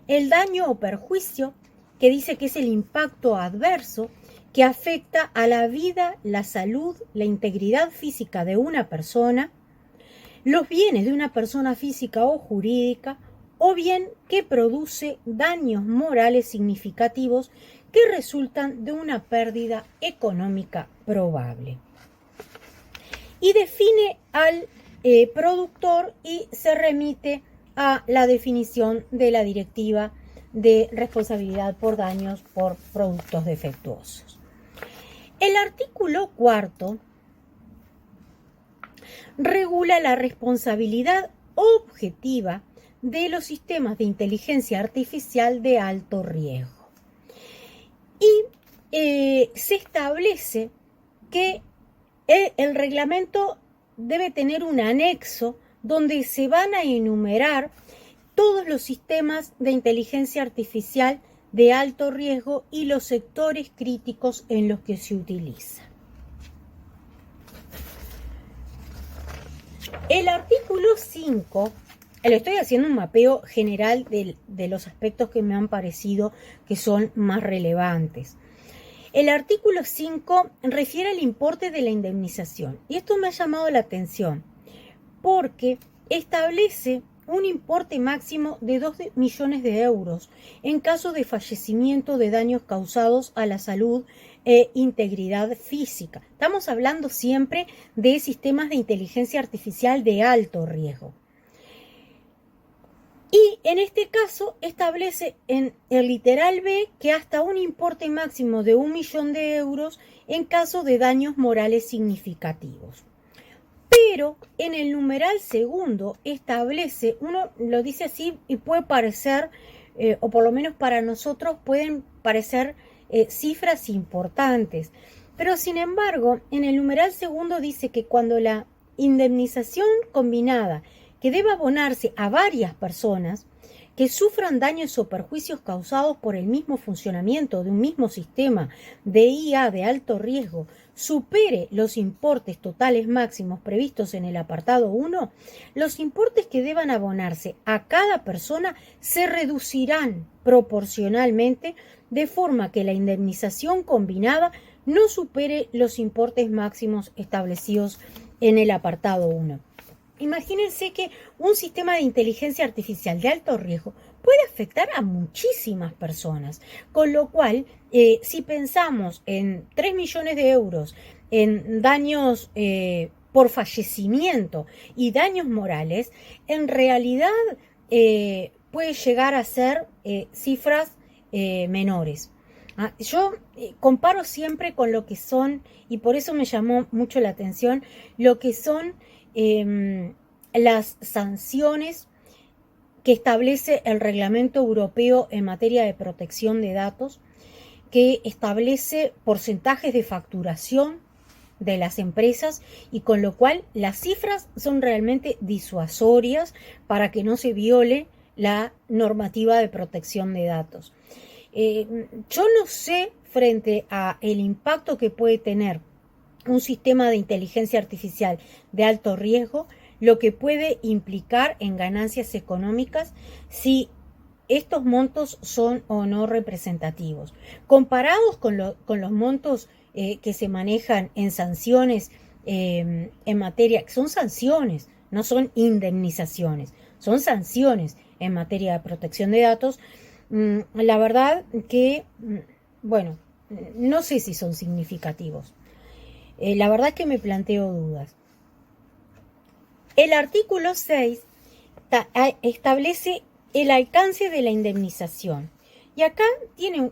el daño o perjuicio, que dice que es el impacto adverso que afecta a la vida, la salud, la integridad física de una persona, los bienes de una persona física o jurídica, o bien que produce daños morales significativos que resultan de una pérdida económica probable. Y define al productor y se remite a la definición de la Directiva de responsabilidad por daños por productos defectuosos. El artículo 4 regula la responsabilidad objetiva de los sistemas de inteligencia artificial de alto riesgo. Y se establece que el reglamento debe tener un anexo donde se van a enumerar todos los sistemas de inteligencia artificial de alto riesgo y los sectores críticos en los que se utiliza. El artículo 5, le estoy haciendo un mapeo general de los aspectos que me han parecido que son más relevantes. El artículo 5 refiere al importe de la indemnización y esto me ha llamado la atención porque establece un importe máximo de 2 millones de euros en caso de fallecimiento de daños causados a la salud e integridad física. Estamos hablando siempre de sistemas de inteligencia artificial de alto riesgo. Y en este caso establece en el literal B que hasta un importe máximo de 1 millón de euros en caso de daños morales significativos. Pero en el numeral segundo establece, uno lo dice así y puede parecer, o por lo menos para nosotros pueden parecer cifras importantes, pero sin embargo en el numeral segundo dice que cuando la indemnización combinada que debe abonarse a varias personas que sufran daños o perjuicios causados por el mismo funcionamiento de un mismo sistema de IA de alto riesgo supere los importes totales máximos previstos en el apartado 1, los importes que deban abonarse a cada persona se reducirán proporcionalmente de forma que la indemnización combinada no supere los importes máximos establecidos en el apartado 1. Imagínense que un sistema de inteligencia artificial de alto riesgo puede afectar a muchísimas personas, con lo cual, si pensamos en 3 millones de euros en daños por fallecimiento y daños morales, en realidad puede llegar a ser cifras menores. Yo comparo siempre con lo que son, y por eso me llamó mucho la atención, lo que son las sanciones que establece el Reglamento Europeo en materia de protección de datos, que establece porcentajes de facturación de las empresas y con lo cual las cifras son realmente disuasorias para que no se viole la normativa de protección de datos. Yo no sé, frente a el impacto que puede tener un sistema de inteligencia artificial de alto riesgo, lo que puede implicar en ganancias económicas si estos montos son o no representativos. Comparados con los montos que se manejan en sanciones en materia, que son sanciones, no son indemnizaciones, son sanciones en materia de protección de datos, la verdad que, bueno, no sé si son significativos. La verdad es que me planteo dudas. El artículo 6 establece el alcance de la indemnización. Y acá tiene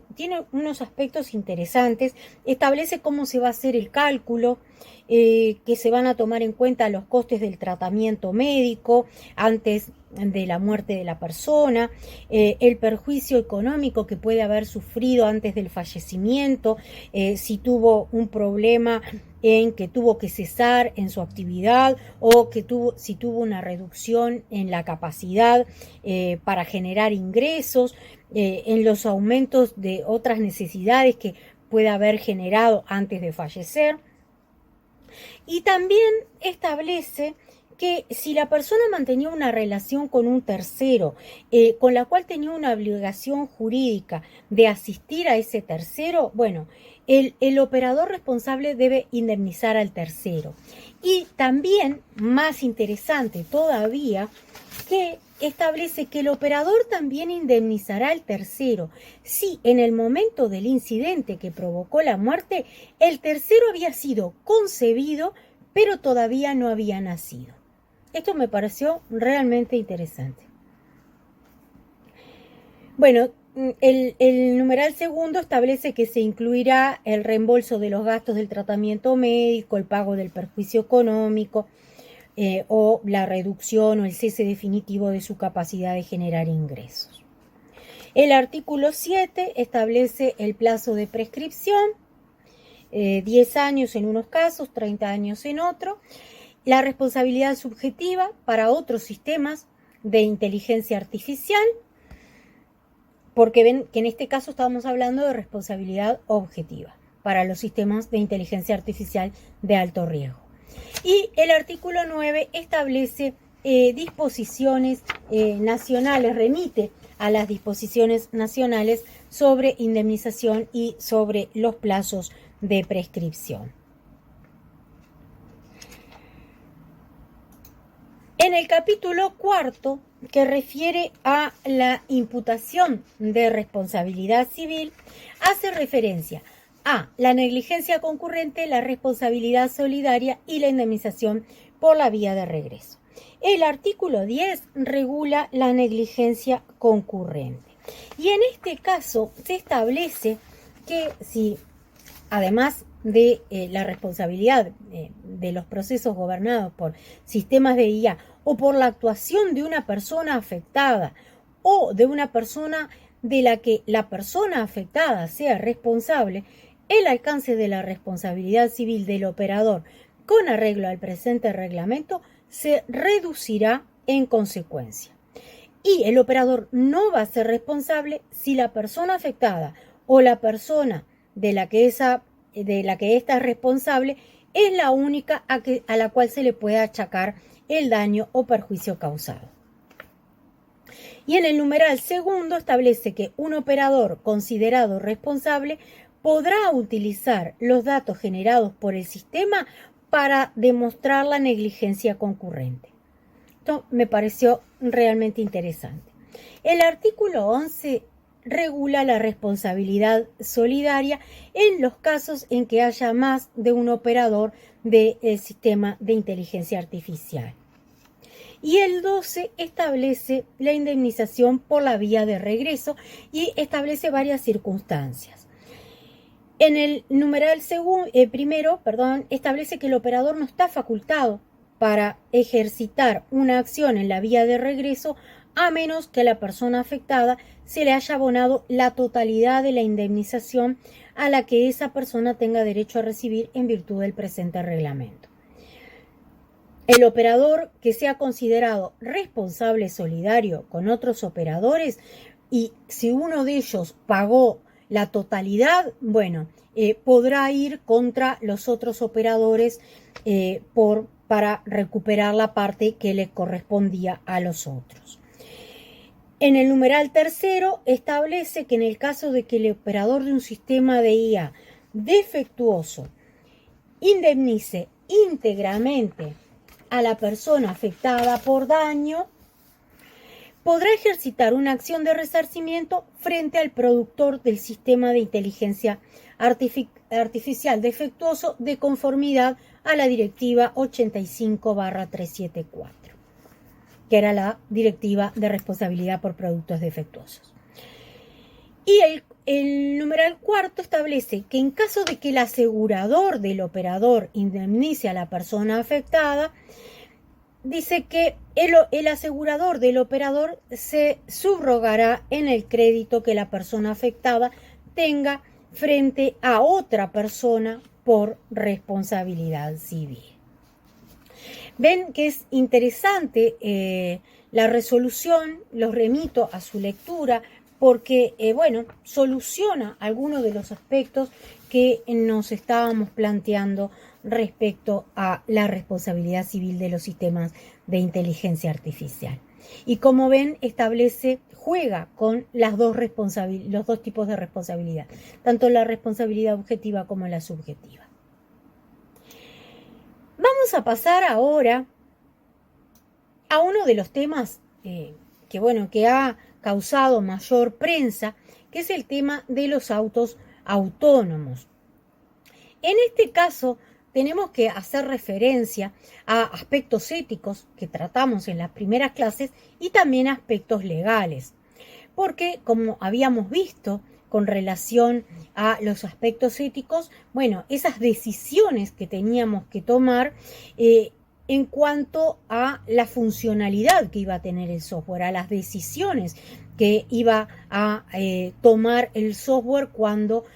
unos aspectos interesantes. Establece cómo se va a hacer el cálculo, que se van a tomar en cuenta los costes del tratamiento médico antes de la muerte de la persona, el perjuicio económico que puede haber sufrido antes del fallecimiento, si tuvo un problema en que tuvo que cesar en su actividad o que si tuvo una reducción en la capacidad para generar ingresos, en los aumentos de otras necesidades que puede haber generado antes de fallecer. Y también establece que si la persona mantenía una relación con un tercero, con la cual tenía una obligación jurídica de asistir a ese tercero, bueno, el operador responsable debe indemnizar al tercero. Y también, más interesante todavía, que establece que el operador también indemnizará al tercero si en el momento del incidente que provocó la muerte, el tercero había sido concebido, pero todavía no había nacido. Esto me pareció realmente interesante. Bueno, el numeral segundo establece que se incluirá el reembolso de los gastos del tratamiento médico, el pago del perjuicio económico, o la reducción o el cese definitivo de su capacidad de generar ingresos. El artículo 7 establece el plazo de prescripción, 10 años en unos casos, 30 años en otros. La responsabilidad subjetiva para otros sistemas de inteligencia artificial, porque ven que en este caso estamos hablando de responsabilidad objetiva para los sistemas de inteligencia artificial de alto riesgo. Y el artículo 9 establece disposiciones nacionales, remite a las disposiciones nacionales sobre indemnización y sobre los plazos de prescripción. En el capítulo cuarto, que refiere a la imputación de responsabilidad civil, hace referencia a la negligencia concurrente, la responsabilidad solidaria y la indemnización por la vía de regreso. El artículo 10 regula la negligencia concurrente. Y en este caso se establece que si, además de la responsabilidad de los procesos gobernados por sistemas de IA o por la actuación de una persona afectada o de una persona de la que la persona afectada sea responsable, el alcance de la responsabilidad civil del operador con arreglo al presente reglamento se reducirá en consecuencia. Y el operador no va a ser responsable si la persona afectada o la persona de la que ésta es responsable es la única a la cual se le puede achacar el daño o perjuicio causado. Y en el numeral segundo establece que un operador considerado responsable podrá utilizar los datos generados por el sistema para demostrar la negligencia concurrente. Esto me pareció realmente interesante. El artículo 11 regula la responsabilidad solidaria en los casos en que haya más de un operador del sistema de inteligencia artificial. Y el 12 establece la indemnización por la vía de regreso y establece varias circunstancias. En el numeral primero, establece que el operador no está facultado para ejercitar una acción en la vía de regreso a menos que a la persona afectada se le haya abonado la totalidad de la indemnización a la que esa persona tenga derecho a recibir en virtud del presente reglamento. El operador que sea considerado responsable solidario con otros operadores y si uno de ellos pagó la totalidad, bueno, podrá ir contra los otros operadores para recuperar la parte que le correspondía a los otros. En el numeral tercero establece que en el caso de que el operador de un sistema de IA defectuoso indemnice íntegramente a la persona afectada por daño, podrá ejercitar una acción de resarcimiento frente al productor del sistema de inteligencia artificial defectuoso de conformidad a la Directiva 85/374, que era la Directiva de Responsabilidad por Productos Defectuosos. Y el numeral cuarto establece que en caso de que el asegurador del operador indemnice a la persona afectada, dice que el asegurador del operador se subrogará en el crédito que la persona afectada tenga frente a otra persona por responsabilidad civil. Ven que es interesante la resolución, los remito a su lectura, porque, soluciona algunos de los aspectos que nos estábamos planteando respecto a la responsabilidad civil de los sistemas de inteligencia artificial. Y como ven, juega con los dos tipos de responsabilidad, tanto la responsabilidad objetiva como la subjetiva. Vamos a pasar ahora a uno de los temas que ha causado mayor prensa, que es el tema de los autos autónomos. En este caso, tenemos que hacer referencia a aspectos éticos que tratamos en las primeras clases y también aspectos legales. Porque, como habíamos visto con relación a los aspectos éticos, esas decisiones que teníamos que tomar en cuanto a la funcionalidad que iba a tener el software, a las decisiones que iba a tomar el software cuando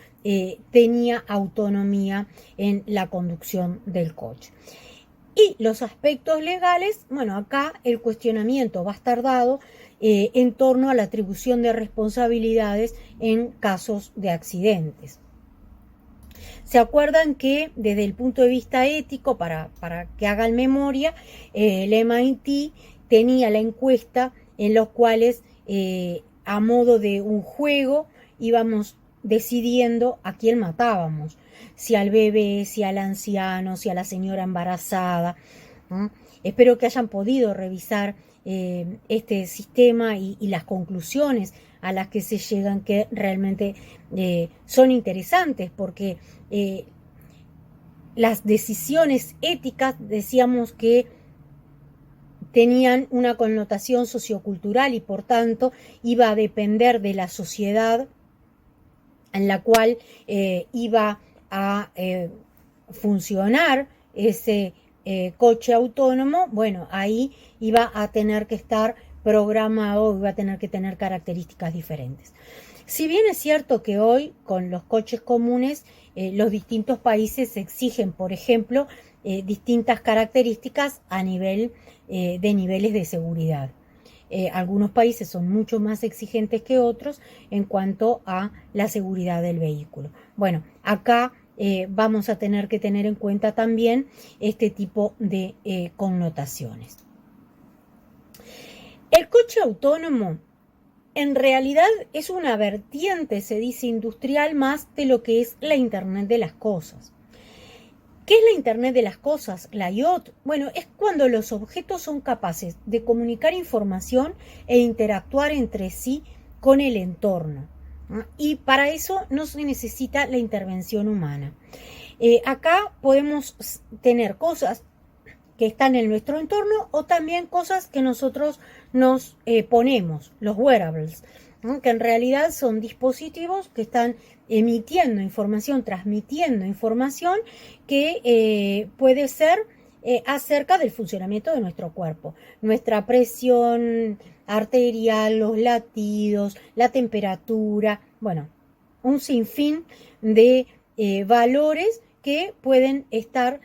tenía autonomía en la conducción del coche. Y los aspectos legales, acá el cuestionamiento va a estar dado en torno a la atribución de responsabilidades en casos de accidentes. ¿Se acuerdan que desde el punto de vista ético, para que hagan memoria, el MIT tenía la encuesta en los cuales a modo de un juego íbamos decidiendo a quién matábamos, si al bebé, si al anciano, si a la señora embarazada. Espero que hayan podido revisar este sistema y las conclusiones a las que se llegan, que realmente son interesantes, porque las decisiones éticas decíamos que tenían una connotación sociocultural y por tanto iba a depender de la sociedad en la cual iba a funcionar ese coche autónomo. Ahí iba a tener que estar programado, iba a tener que tener características diferentes. Si bien es cierto que hoy con los coches comunes los distintos países exigen, por ejemplo, distintas características a nivel de niveles de seguridad. Algunos países son mucho más exigentes que otros en cuanto a la seguridad del vehículo. Acá vamos a tener que tener en cuenta también este tipo de connotaciones. El coche autónomo en realidad es una vertiente, se dice, industrial más de lo que es la Internet de las cosas. ¿Qué es la Internet de las cosas? La IoT. Es cuando los objetos son capaces de comunicar información e interactuar entre sí con el entorno. Y para eso no se necesita la intervención humana. Acá podemos tener cosas que están en nuestro entorno o también cosas que nosotros nos ponemos, los wearables, que en realidad son dispositivos que están emitiendo información, transmitiendo información que puede ser acerca del funcionamiento de nuestro cuerpo, nuestra presión arterial, los latidos, la temperatura, un sinfín de valores que pueden estar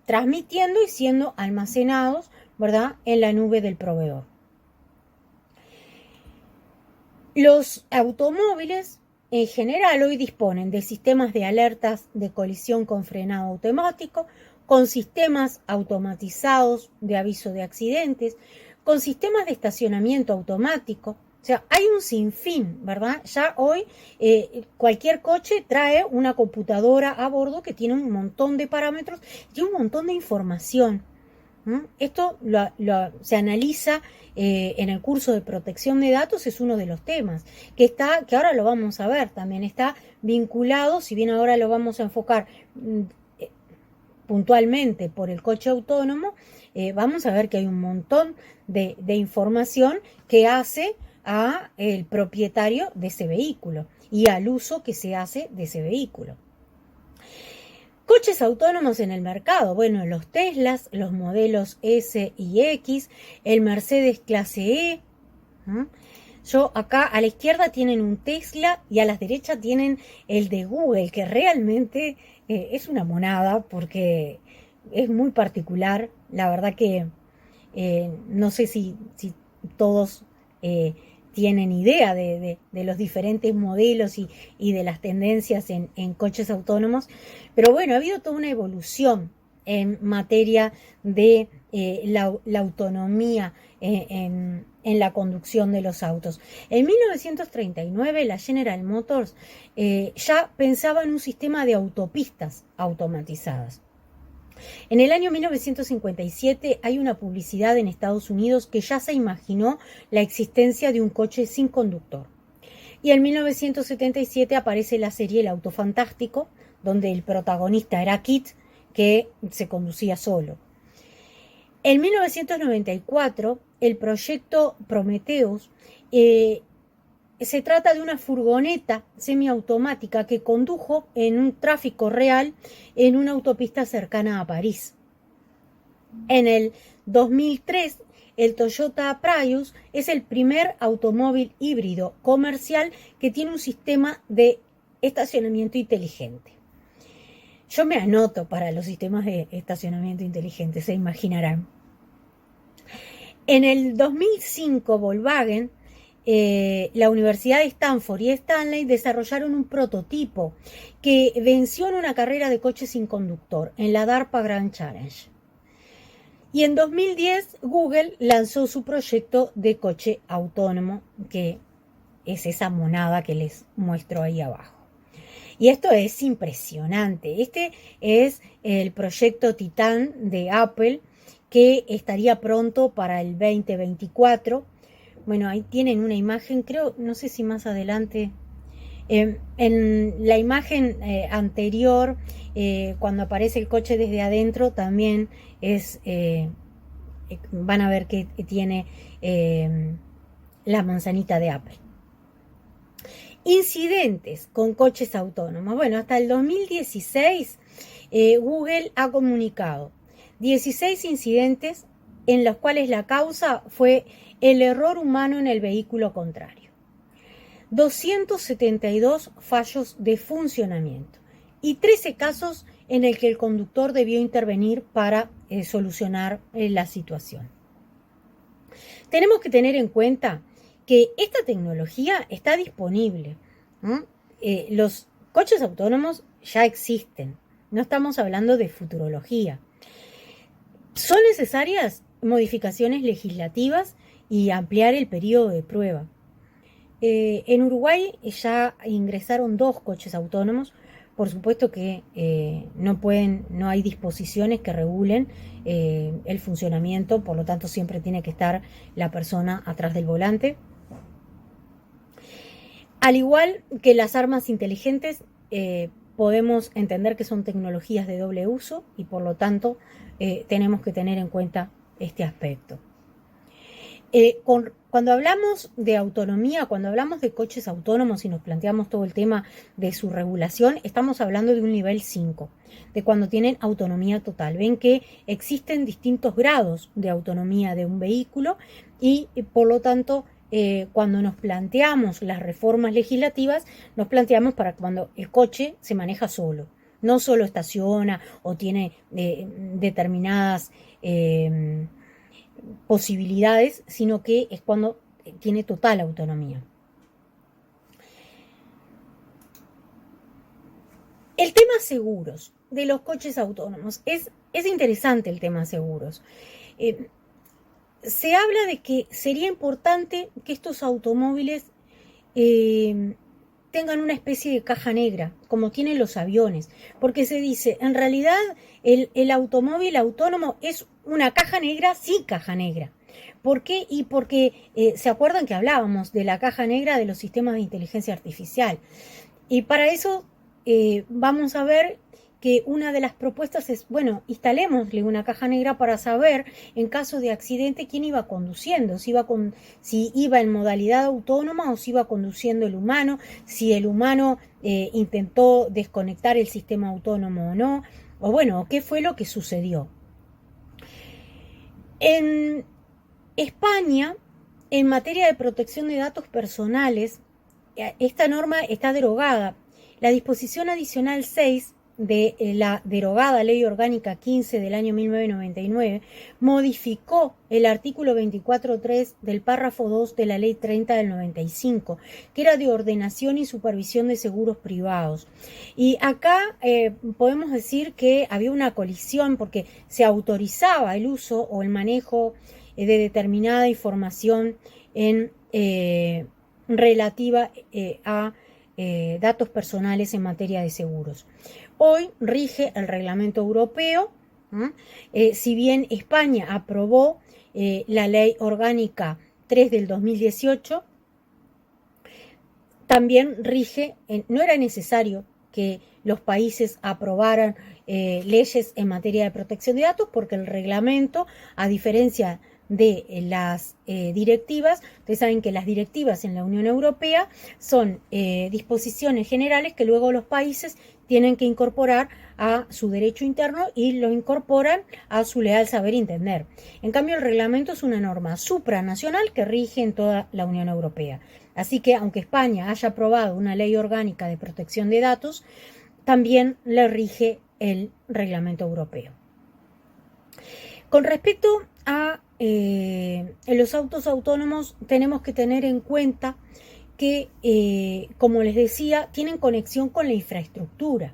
transmitiendo y siendo almacenados, ¿verdad?, en la nube del proveedor. Los automóviles en general hoy disponen de sistemas de alertas de colisión con frenado automático, con sistemas automatizados de aviso de accidentes, con sistemas de estacionamiento automático. O sea, hay un sinfín, ¿verdad? Ya hoy cualquier coche trae una computadora a bordo que tiene un montón de parámetros y un montón de información. Esto se analiza en el curso de protección de datos, es uno de los temas que ahora lo vamos a ver también, está vinculado, si bien ahora lo vamos a enfocar puntualmente por el coche autónomo, vamos a ver que hay un montón de información que hace a el propietario de ese vehículo y al uso que se hace de ese vehículo. Coches autónomos en el mercado, bueno, los Teslas, los modelos S y X, el Mercedes clase E. Yo acá a la izquierda tienen un Tesla y a la derecha tienen el de Google, que realmente es una monada porque es muy particular. La verdad que no sé si todos tienen idea de los diferentes modelos y de las tendencias en coches autónomos, pero bueno, ha habido toda una evolución en materia de la autonomía en la conducción de los autos. En 1939 la General Motors ya pensaba en un sistema de autopistas automatizadas. En el año 1957 hay una publicidad en Estados Unidos que ya se imaginó la existencia de un coche sin conductor. Y en 1977 aparece la serie El Auto Fantástico, donde el protagonista era Kit, que se conducía solo. En 1994, el proyecto Prometheus se trata de una furgoneta semiautomática que condujo en un tráfico real en una autopista cercana a París. En el 2003, el Toyota Prius es el primer automóvil híbrido comercial que tiene un sistema de estacionamiento inteligente. Yo me anoto para los sistemas de estacionamiento inteligente, se imaginarán. En el 2005, Volkswagen, la Universidad de Stanford y Stanley desarrollaron un prototipo que venció en una carrera de coches sin conductor, en la DARPA Grand Challenge. Y en 2010 Google lanzó su proyecto de coche autónomo, que es esa monada que les muestro ahí abajo. Y esto es impresionante. Este es el proyecto Titan de Apple, que estaría pronto para el 2024. Bueno, ahí tienen una imagen, creo, no sé si más adelante, en la imagen anterior, cuando aparece el coche desde adentro, también van a ver que tiene la manzanita de Apple. Incidentes con coches autónomos. Bueno, hasta el 2016 Google ha comunicado 16 incidentes en los cuales la causa fue el error humano en el vehículo contrario. 272 fallos de funcionamiento y 13 casos en el que el conductor debió intervenir para solucionar la situación. Tenemos que tener en cuenta que esta tecnología está disponible. Los coches autónomos ya existen, no estamos hablando de futurología. Son necesarias modificaciones legislativas y ampliar el periodo de prueba. En Uruguay ya ingresaron 2 coches autónomos. Por supuesto que no hay disposiciones que regulen el funcionamiento, por lo tanto siempre tiene que estar la persona atrás del volante. Al igual que las armas inteligentes, podemos entender que son tecnologías de doble uso y por lo tanto tenemos que tener en cuenta este aspecto. Cuando hablamos de autonomía, cuando hablamos de coches autónomos y nos planteamos todo el tema de su regulación, estamos hablando de un nivel 5, de cuando tienen autonomía total. Ven que existen distintos grados de autonomía de un vehículo y por lo tanto cuando nos planteamos las reformas legislativas, nos planteamos para cuando el coche se maneja solo, no solo estaciona o tiene determinadas posibilidades, sino que es cuando tiene total autonomía. El tema seguros de los coches autónomos. Es interesante el tema seguros. Se habla de que sería importante que estos automóviles tengan una especie de caja negra, como tienen los aviones, porque se dice, en realidad el automóvil autónomo es una caja negra, sí caja negra. ¿Por qué? Y porque se acuerdan que hablábamos de la caja negra de los sistemas de inteligencia artificial. Y para eso vamos a ver que una de las propuestas es, bueno, instalémosle una caja negra para saber, en caso de accidente, quién iba conduciendo, si iba en modalidad autónoma o si iba conduciendo el humano, si el humano intentó desconectar el sistema autónomo o no, o bueno, qué fue lo que sucedió. En España, en materia de protección de datos personales, esta norma está derogada. La disposición adicional 6 de la derogada Ley Orgánica 15 del año 1999 modificó el artículo 24.3 del párrafo 2 de la Ley 30 del 95, que era de ordenación y supervisión de seguros privados. Y acá podemos decir que había una colisión porque se autorizaba el uso o el manejo de determinada información en relativa a datos personales en materia de seguros. Hoy rige el reglamento europeo, si bien España aprobó la ley orgánica 3 del 2018, también rige, no era necesario que los países aprobaran leyes en materia de protección de datos porque el reglamento, a diferencia de las directivas, ustedes saben que las directivas en la Unión Europea son disposiciones generales que luego los países tienen que incorporar a su derecho interno y lo incorporan a su leal saber entender. En cambio, el reglamento es una norma supranacional que rige en toda la Unión Europea. Así que, aunque España haya aprobado una ley orgánica de protección de datos, también le rige el reglamento europeo. Con respecto a los autos autónomos, tenemos que tener en cuenta que, como les decía, tienen conexión con la infraestructura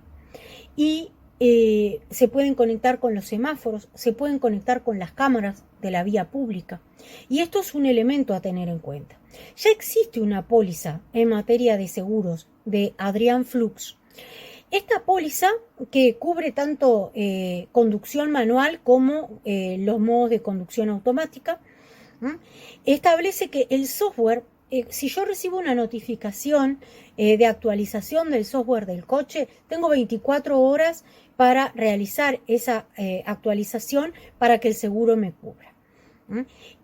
y se pueden conectar con los semáforos, se pueden conectar con las cámaras de la vía pública. Y esto es un elemento a tener en cuenta. Ya existe una póliza en materia de seguros de Adrián Flux. Esta póliza, que cubre tanto conducción manual como los modos de conducción automática, establece que el software, si yo recibo una notificación de actualización del software del coche, tengo 24 horas para realizar esa actualización para que el seguro me cubra.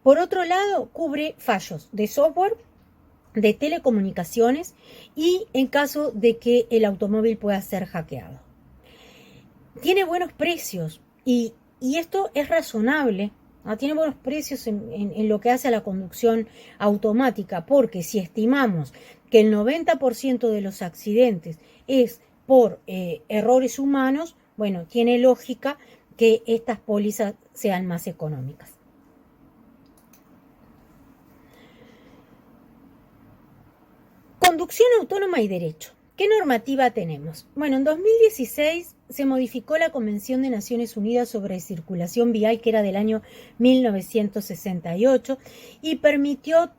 Por otro lado, cubre fallos de software, de telecomunicaciones y en caso de que el automóvil pueda ser hackeado. Tiene buenos precios y esto es razonable, ¿no? Tiene buenos precios en lo que hace a la conducción automática, porque si estimamos que el 90% de los accidentes es por errores humanos, bueno, tiene lógica que estas pólizas sean más económicas. Conducción autónoma y derecho. ¿Qué normativa tenemos? Bueno, en 2016 se modificó la Convención de Naciones Unidas sobre Circulación Vial, que era del año 1968, y permitió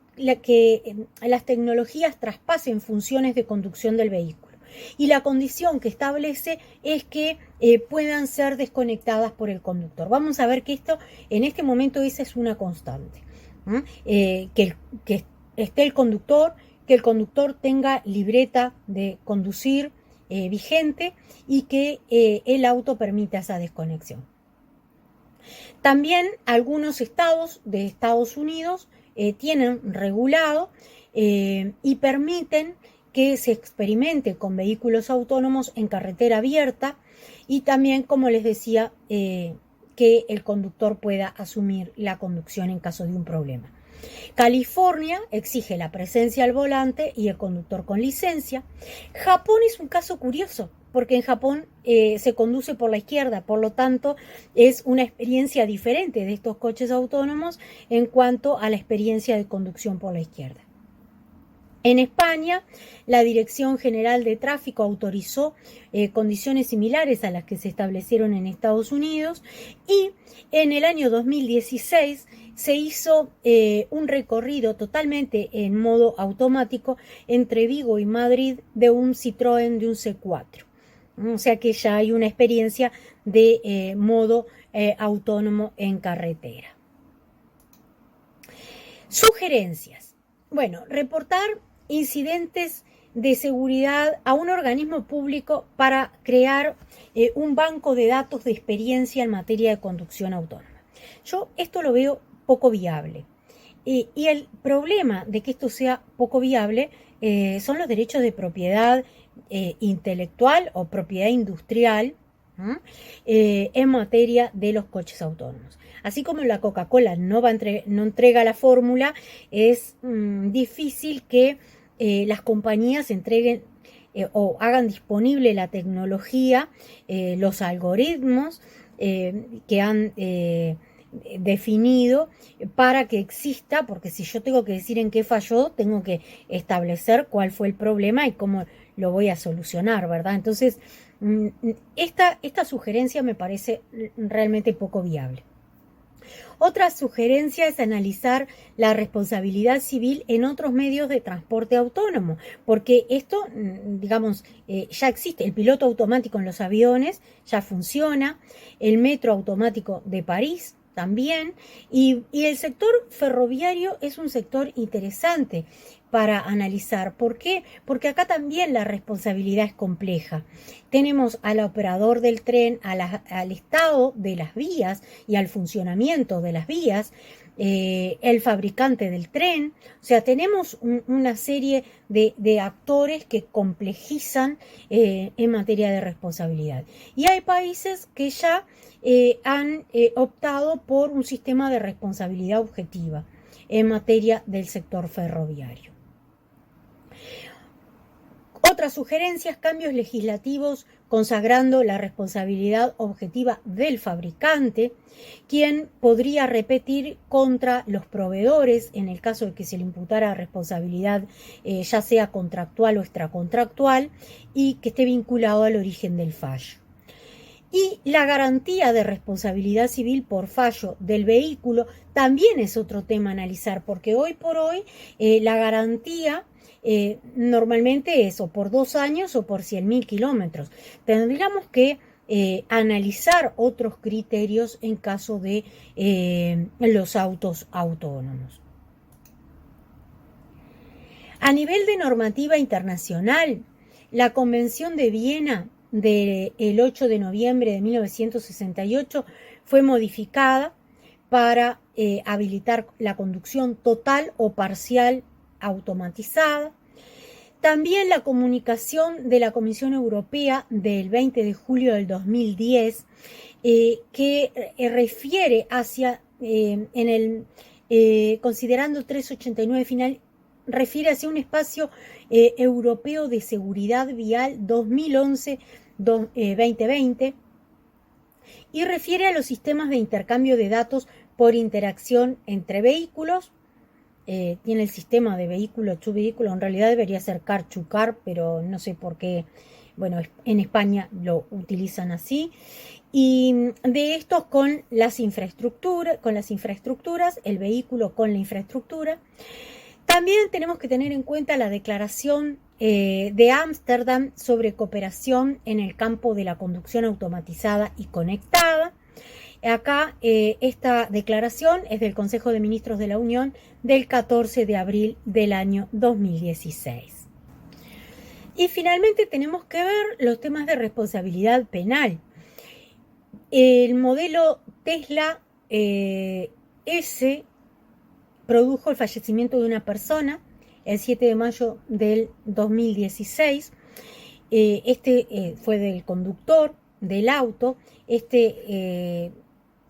que las tecnologías traspasen funciones de conducción del vehículo. Y la condición que establece es que puedan ser desconectadas por el conductor. Vamos a ver que esto, en este momento, esa es una constante. Que esté el conductor, que el conductor tenga libreta de conducir vigente y que el auto permita esa desconexión. También algunos estados de Estados Unidos tienen regulado y permiten que se experimente con vehículos autónomos en carretera abierta y también, como les decía, que el conductor pueda asumir la conducción en caso de un problema. California exige la presencia al volante y el conductor con licencia. Japón es un caso curioso, porque en Japón se conduce por la izquierda, por lo tanto es una experiencia diferente de estos coches autónomos en cuanto a la experiencia de conducción por la izquierda. En España, la Dirección General de Tráfico autorizó condiciones similares a las que se establecieron en Estados Unidos y en el año 2016 se hizo un recorrido totalmente en modo automático entre Vigo y Madrid de un Citroën, de un C4. O sea que ya hay una experiencia de modo autónomo en carretera. Sugerencias. Bueno, reportar incidentes de seguridad a un organismo público para crear un banco de datos de experiencia en materia de conducción autónoma. Yo esto lo veo poco viable. Y el problema de que esto sea poco viable son los derechos de propiedad intelectual o propiedad industrial en materia de los coches autónomos. Así como la Coca-Cola no entrega la fórmula, es difícil que las compañías entreguen o hagan disponible la tecnología, los algoritmos que han definido para que exista, porque si yo tengo que decir en qué falló, tengo que establecer cuál fue el problema y cómo lo voy a solucionar, ¿verdad? Entonces, esta sugerencia me parece realmente poco viable. Otra sugerencia es analizar la responsabilidad civil en otros medios de transporte autónomo, porque esto, digamos, ya existe. El piloto automático en los aviones ya funciona, el metro automático de París también, y el sector ferroviario es un sector interesante para analizar. ¿Por qué? Porque acá también la responsabilidad es compleja. Tenemos al operador del tren, al estado de las vías y al funcionamiento de las vías, el fabricante del tren, o sea, tenemos una serie de actores que complejizan en materia de responsabilidad. Y hay países que ya han optado por un sistema de responsabilidad objetiva en materia del sector ferroviario. Otras sugerencias, cambios legislativos consagrando la responsabilidad objetiva del fabricante, quien podría repetir contra los proveedores en el caso de que se le imputara responsabilidad ya sea contractual o extracontractual y que esté vinculado al origen del fallo. Y la garantía de responsabilidad civil por fallo del vehículo también es otro tema a analizar, porque hoy por hoy la garantía normalmente es o por 2 años o por 100.000 kilómetros. Tendríamos que analizar otros criterios en caso de los autos autónomos. A nivel de normativa internacional, la Convención de Viena del 8 de noviembre de 1968 fue modificada para habilitar la conducción total o parcial automatizada. También la comunicación de la Comisión Europea del 20 de julio del 2010 que refiere hacia, considerando 389 final, refiere hacia un espacio europeo de seguridad vial 2011-2020 y refiere a los sistemas de intercambio de datos por interacción entre vehículos. Tiene el sistema de vehículo to vehículo, en realidad debería ser car to car, pero no sé por qué, bueno, en España lo utilizan así. Y de estos con las infraestructuras, el vehículo con la infraestructura. También tenemos que tener en cuenta la declaración de Ámsterdam sobre cooperación en el campo de la conducción automatizada y conectada. Acá esta declaración es del Consejo de Ministros de la Unión del 14 de abril del año 2016. Y finalmente tenemos que ver los temas de responsabilidad penal. El modelo Tesla S produjo el fallecimiento de una persona el 7 de mayo del 2016. Fue del conductor del auto.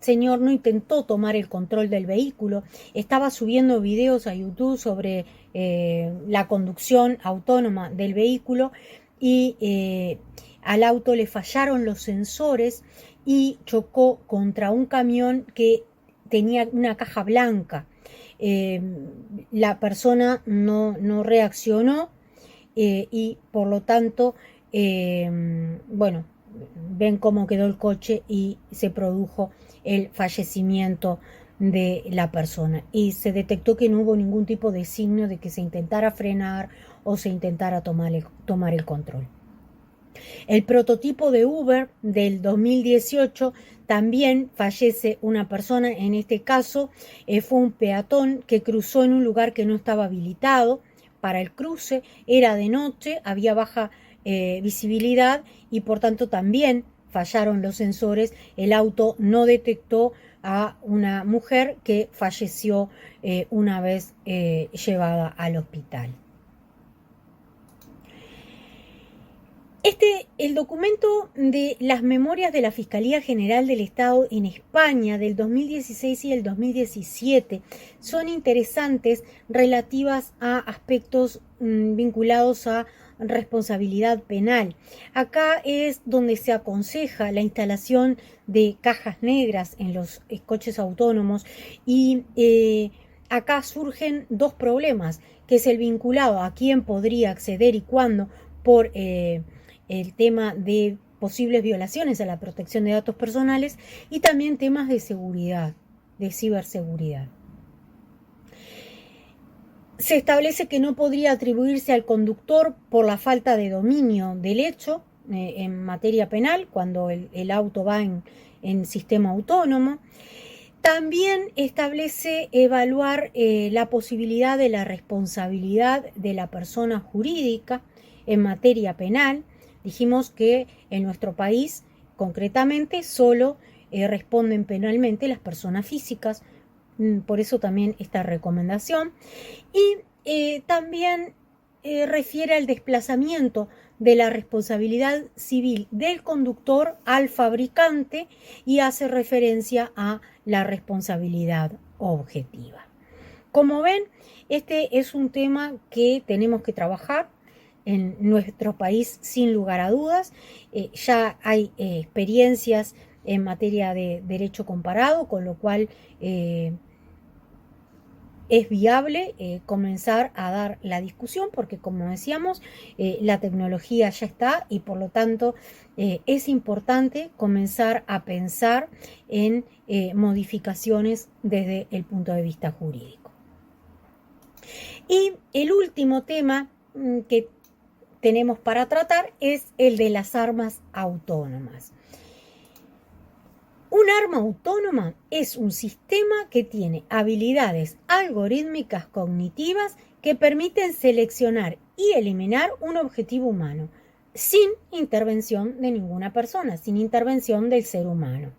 Señor no intentó tomar el control del vehículo, estaba subiendo videos a YouTube sobre la conducción autónoma del vehículo y al auto le fallaron los sensores y chocó contra un camión que tenía una caja blanca. La persona no reaccionó y por lo tanto, bueno, ven cómo quedó el coche y se produjo el fallecimiento de la persona y se detectó que no hubo ningún tipo de signo de que se intentara frenar o se intentara tomar el control. El prototipo de Uber del 2018 también fallece una persona, en este caso fue un peatón que cruzó en un lugar que no estaba habilitado para el cruce, era de noche, había baja visibilidad y por tanto también fallaron los sensores, el auto no detectó a una mujer que falleció una vez llevada al hospital. El documento de las memorias de la Fiscalía General del Estado en España del 2016 y el 2017 son interesantes relativas a aspectos vinculados a responsabilidad penal. Acá es donde se aconseja la instalación de cajas negras en los coches autónomos y acá surgen dos problemas, que es el vinculado a quién podría acceder y cuándo por el tema de posibles violaciones a la protección de datos personales y también temas de seguridad, de ciberseguridad. Se establece que no podría atribuirse al conductor por la falta de dominio del hecho en materia penal cuando el auto va en sistema autónomo. También establece evaluar la posibilidad de la responsabilidad de la persona jurídica en materia penal. Dijimos que en nuestro país, concretamente, solo responden penalmente las personas físicas, por eso también esta recomendación. Y también refiere al desplazamiento de la responsabilidad civil del conductor al fabricante y hace referencia a la responsabilidad objetiva. Como ven, este es un tema que tenemos que trabajar en nuestro país sin lugar a dudas. Ya hay experiencias en materia de derecho comparado, con lo cual es viable comenzar a dar la discusión porque, como decíamos, la tecnología ya está y por lo tanto es importante comenzar a pensar en modificaciones desde el punto de vista jurídico. Y el último tema que tenemos para tratar es el de las armas autónomas. Un arma autónoma es un sistema que tiene habilidades algorítmicas cognitivas que permiten seleccionar y eliminar un objetivo humano sin intervención de ninguna persona, sin intervención del ser humano.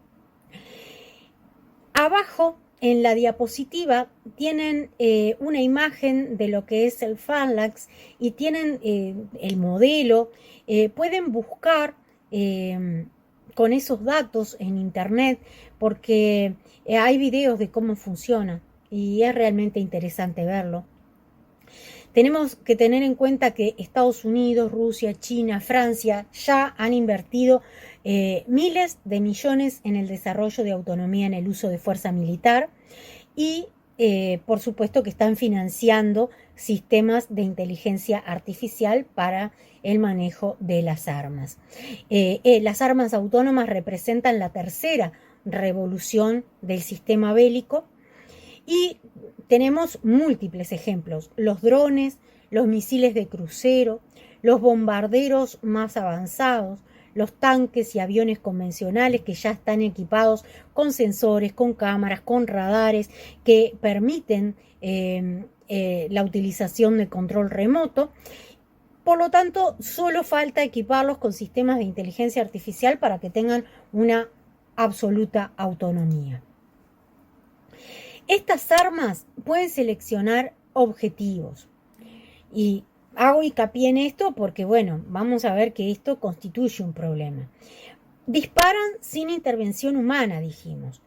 Abajo en la diapositiva tienen una imagen de lo que es el Phalanx y tienen el modelo. Pueden buscar con esos datos en internet porque hay videos de cómo funciona y es realmente interesante verlo. Tenemos que tener en cuenta que Estados Unidos, Rusia, China, Francia ya han invertido miles de millones en el desarrollo de autonomía en el uso de fuerza militar y por supuesto que están financiando sistemas de inteligencia artificial para el manejo de las armas. Las armas autónomas representan la tercera revolución del sistema bélico y tenemos múltiples ejemplos: los drones, los misiles de crucero, los bombarderos más avanzados, los tanques y aviones convencionales que ya están equipados con sensores, con cámaras, con radares que permiten la utilización de control remoto. Por lo tanto, solo falta equiparlos con sistemas de inteligencia artificial para que tengan una absoluta autonomía. Estas armas pueden seleccionar objetivos y hago hincapié en esto porque, bueno, vamos a ver que esto constituye un problema. Disparan sin intervención humana, dijimos.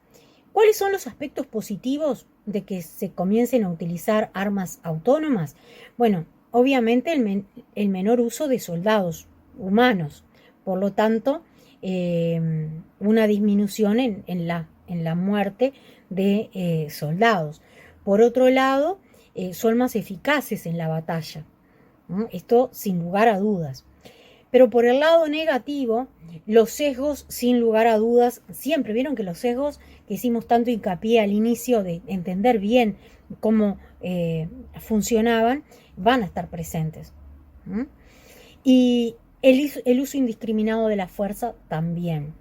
¿Cuáles son los aspectos positivos de que se comiencen a utilizar armas autónomas? Bueno, obviamente el menor uso de soldados humanos, por lo tanto, una disminución en la muerte de soldados. Por otro lado, son más eficaces en la batalla. Esto sin lugar a dudas. Pero por el lado negativo, los sesgos, sin lugar a dudas, siempre vieron que los sesgos que hicimos tanto hincapié al inicio de entender bien cómo funcionaban, van a estar presentes. Y El uso indiscriminado de la fuerza también.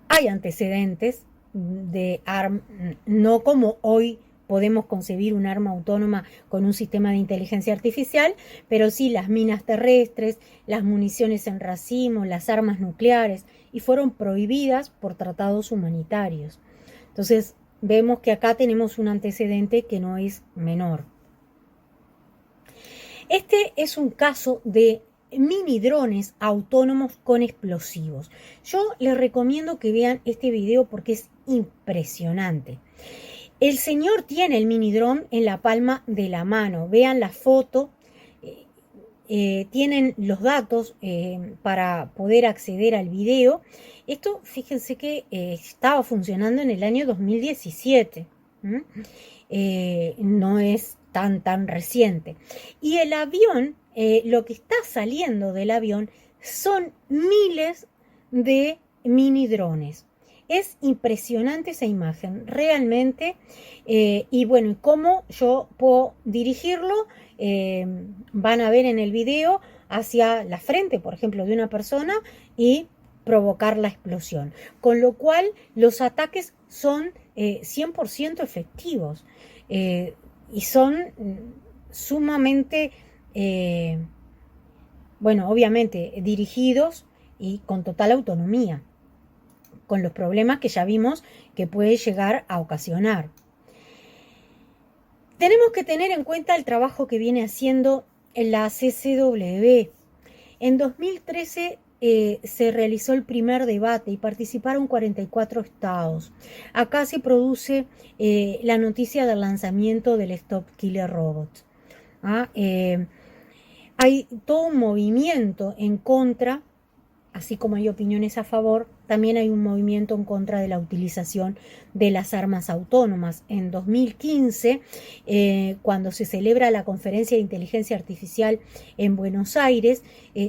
Hay antecedentes de armas, no como hoy podemos concebir un arma autónoma con un sistema de inteligencia artificial, pero sí las minas terrestres, las municiones en racimo, las armas nucleares, y fueron prohibidas por tratados humanitarios. Entonces, vemos que acá tenemos un antecedente que no es menor. Este es un caso de mini drones autónomos con explosivos. Yo les recomiendo que vean este video porque es impresionante. El señor tiene el mini dron en la palma de la mano. Vean la foto. Tienen los datos para poder acceder al video. Esto, fíjense que estaba funcionando en el año 2017. No es tan reciente. Y el avión, lo que está saliendo del avión son miles de mini drones. Es impresionante esa imagen, realmente. Y bueno, cómo yo puedo dirigirlo, van a ver en el video hacia la frente, por ejemplo, de una persona y provocar la explosión. Con lo cual, los ataques son 100% efectivos y son sumamente, bueno, obviamente dirigidos y con total autonomía, con los problemas que ya vimos que puede llegar a ocasionar. Tenemos que tener en cuenta el trabajo que viene haciendo la CCW. En 2013 se realizó el primer debate y participaron 44 estados. Acá se produce la noticia del lanzamiento del Stop Killer Robot. Hay todo un movimiento en contra. Así como hay opiniones a favor, también hay un movimiento en contra de la utilización de las armas autónomas. En 2015, cuando se celebra la Conferencia de Inteligencia Artificial en Buenos Aires,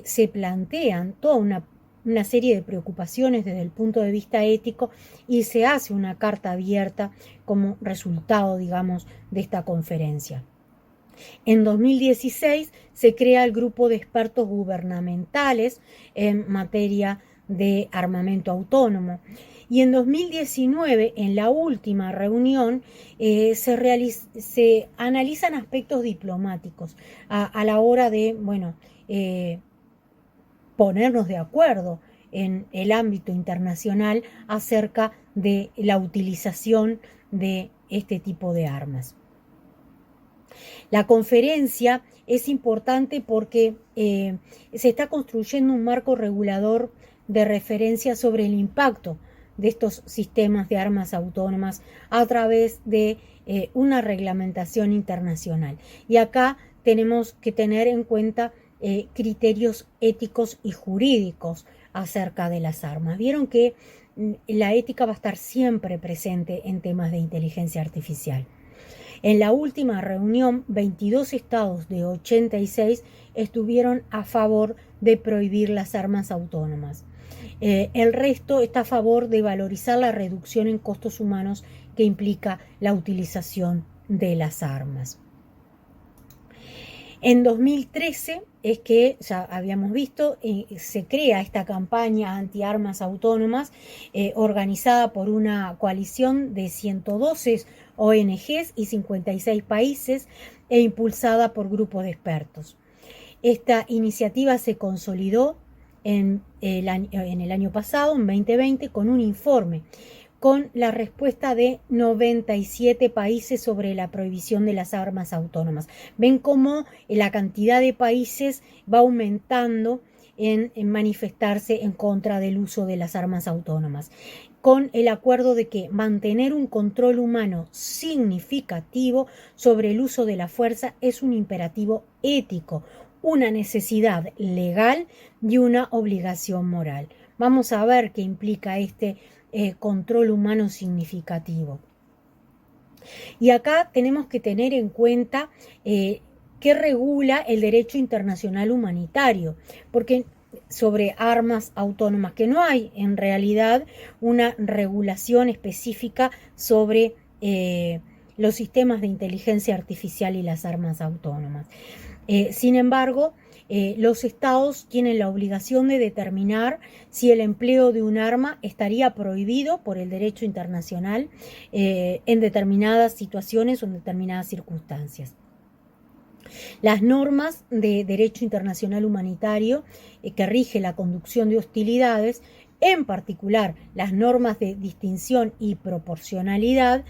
se plantean toda una serie de preocupaciones desde el punto de vista ético y se hace una carta abierta como resultado, digamos, de esta conferencia. En 2016 se crea el grupo de expertos gubernamentales en materia de armamento autónomo. Y en 2019, en la última reunión, se analizan aspectos diplomáticos a la hora de, bueno, ponernos de acuerdo en el ámbito internacional acerca de la utilización de este tipo de armas. La conferencia es importante porque se está construyendo un marco regulador de referencia sobre el impacto de estos sistemas de armas autónomas a través de una reglamentación internacional. Y acá tenemos que tener en cuenta criterios éticos y jurídicos acerca de las armas. Vieron que la ética va a estar siempre presente en temas de inteligencia artificial. En la última reunión, 22 estados de 86 estuvieron a favor de prohibir las armas autónomas. El resto está a favor de valorizar la reducción en costos humanos que implica la utilización de las armas. En 2013 es que, ya habíamos visto, se crea esta campaña anti-armas autónomas organizada por una coalición de 112 ONGs y 56 países e impulsada por grupos de expertos. Esta iniciativa se consolidó en el año pasado, en 2020, con un informe con la respuesta de 97 países sobre la prohibición de las armas autónomas. Ven cómo la cantidad de países va aumentando en manifestarse en contra del uso de las armas autónomas, con el acuerdo de que mantener un control humano significativo sobre el uso de la fuerza es un imperativo ético, una necesidad legal y una obligación moral. Vamos a ver qué implica este control humano significativo. Y acá tenemos que tener en cuenta qué regula el derecho internacional humanitario, porque sobre armas autónomas, que no hay en realidad una regulación específica sobre los sistemas de inteligencia artificial y las armas autónomas. Sin embargo, los estados tienen la obligación de determinar si el empleo de un arma estaría prohibido por el derecho internacional en determinadas situaciones o en determinadas circunstancias. Las normas de derecho internacional humanitario que rige la conducción de hostilidades, en particular las normas de distinción y proporcionalidad,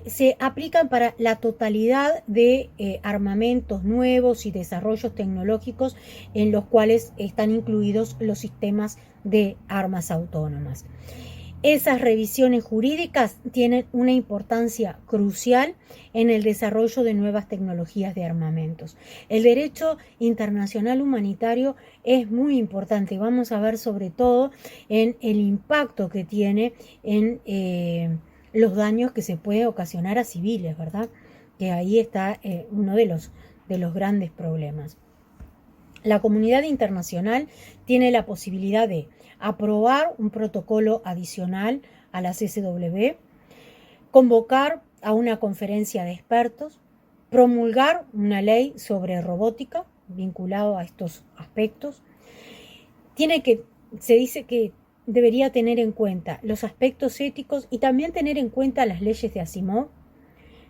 se aplican para la totalidad de armamentos nuevos y desarrollos tecnológicos en los cuales están incluidos los sistemas de armas autónomas. Esas revisiones jurídicas tienen una importancia crucial en el desarrollo de nuevas tecnologías de armamentos. El derecho internacional humanitario es muy importante. Vamos a ver sobre todo en el impacto que tiene en los daños que se puede ocasionar a civiles, ¿verdad? Que ahí está uno de los grandes problemas. La comunidad internacional tiene la posibilidad de aprobar un protocolo adicional a la CCW, convocar a una conferencia de expertos, promulgar una ley sobre robótica vinculado a estos aspectos. Se dice que debería tener en cuenta los aspectos éticos y también tener en cuenta las leyes de Asimov.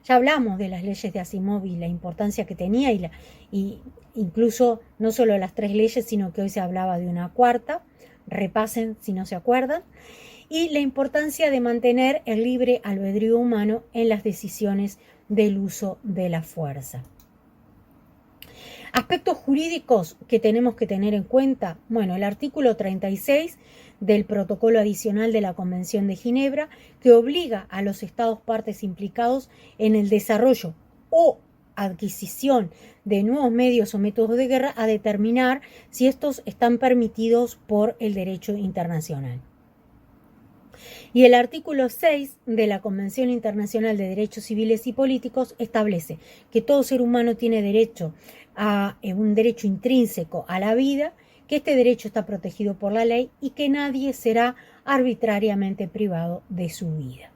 Ya hablamos de las leyes de Asimov y la importancia que tenía y incluso no solo las 3 leyes, sino que hoy se hablaba de una cuarta. Repasen si no se acuerdan. Y la importancia de mantener el libre albedrío humano en las decisiones del uso de la fuerza. Aspectos jurídicos que tenemos que tener en cuenta. Bueno, el artículo 36 del protocolo adicional de la Convención de Ginebra, que obliga a los estados partes implicados en el desarrollo o adquisición de nuevos medios o métodos de guerra a determinar si estos están permitidos por el derecho internacional. Y el artículo 6 de la Convención Internacional de Derechos Civiles y Políticos establece que todo ser humano tiene derecho a un derecho intrínseco a la vida, que este derecho está protegido por la ley y que nadie será arbitrariamente privado de su vida.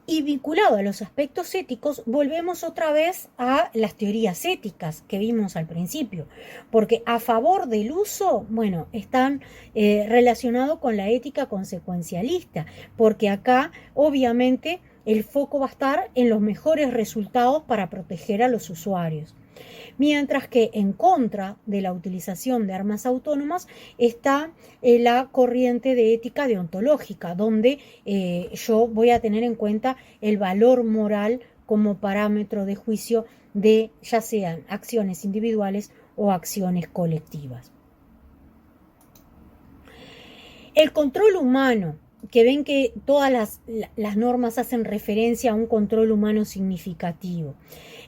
Y vinculado a los aspectos éticos, volvemos otra vez a las teorías éticas que vimos al principio, porque a favor del uso, bueno, están relacionados con la ética consecuencialista, porque acá obviamente el foco va a estar en los mejores resultados para proteger a los usuarios. Mientras que en contra de la utilización de armas autónomas está la corriente de ética deontológica, donde yo voy a tener en cuenta el valor moral como parámetro de juicio de ya sean acciones individuales o acciones colectivas. El control humano, que ven que todas las normas hacen referencia a un control humano significativo.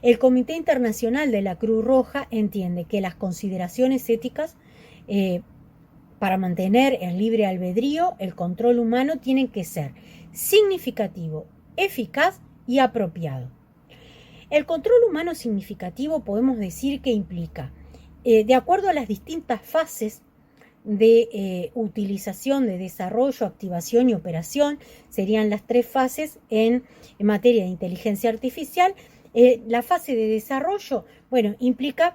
El Comité Internacional de la Cruz Roja entiende que las consideraciones éticas para mantener el libre albedrío, el control humano tienen que ser significativo, eficaz y apropiado. El control humano significativo podemos decir que implica, de acuerdo a las distintas fases de utilización, de desarrollo, activación y operación, serían las 3 fases en materia de inteligencia artificial. La fase de desarrollo, bueno, implica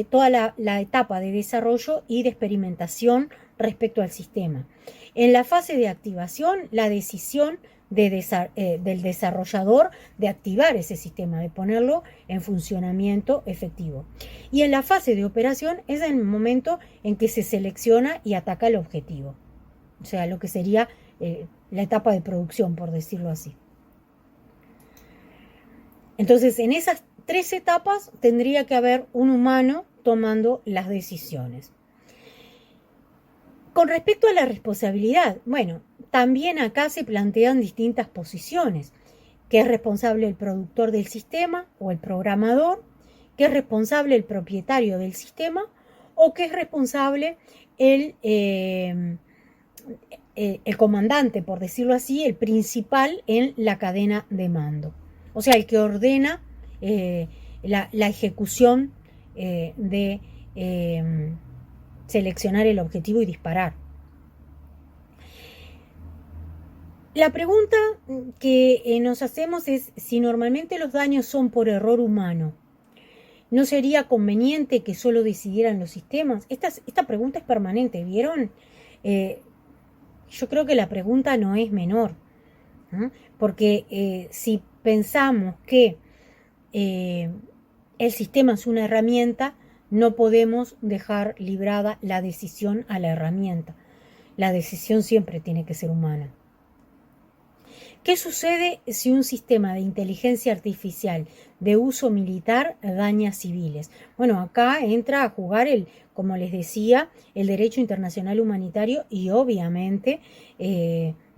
toda la etapa de desarrollo y de experimentación respecto al sistema. En la fase de activación, la decisión del desarrollador de activar ese sistema, de ponerlo en funcionamiento efectivo. Y en la fase de operación es el momento en que se selecciona y ataca el objetivo, o sea, lo que sería la etapa de producción, por decirlo así. Entonces, en esas 3 etapas tendría que haber un humano tomando las decisiones. Con respecto a la responsabilidad, bueno, también acá se plantean distintas posiciones, que es responsable el productor del sistema o el programador, que es responsable el propietario del sistema o que es responsable el comandante, por decirlo así, el principal en la cadena de mando. O sea, el que ordena la ejecución de seleccionar el objetivo y disparar. La pregunta que nos hacemos es si normalmente los daños son por error humano ¿No sería conveniente que solo decidieran los sistemas? Esta pregunta es permanente, ¿vieron? Yo creo que la pregunta no es menor, ¿no? Porque si pensamos que el sistema es una herramienta, no podemos dejar librada la decisión a la herramienta. La decisión siempre tiene que ser humana. ¿Qué sucede si un sistema de inteligencia artificial de uso militar daña a civiles? Bueno, acá entra a jugar como les decía, el derecho internacional humanitario y obviamente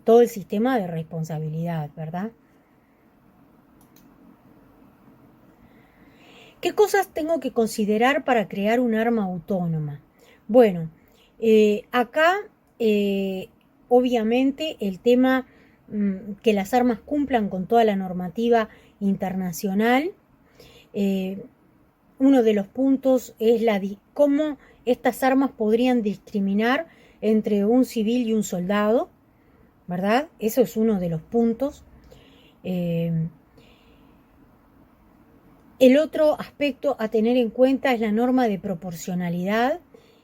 todo el sistema de responsabilidad, ¿verdad? ¿Qué cosas tengo que considerar para crear un arma autónoma? Bueno, acá obviamente el tema que las armas cumplan con toda la normativa internacional. Uno de los puntos es cómo estas armas podrían discriminar entre un civil y un soldado, ¿verdad? Eso es uno de los puntos. El otro aspecto a tener en cuenta es la norma de proporcionalidad.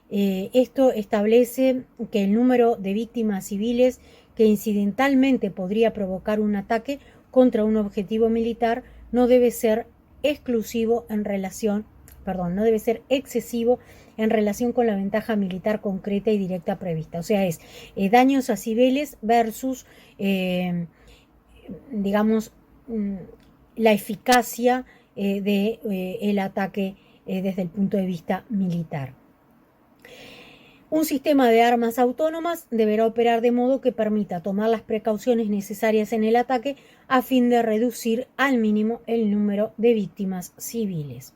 Esto establece que el número de víctimas civiles que incidentalmente podría provocar un ataque contra un objetivo militar no debe ser excesivo en relación con la ventaja militar concreta y directa prevista. O sea, es daños a civiles versus, digamos, la eficacia del ataque desde el punto de vista militar. Un sistema de armas autónomas deberá operar de modo que permita tomar las precauciones necesarias en el ataque a fin de reducir al mínimo el número de víctimas civiles.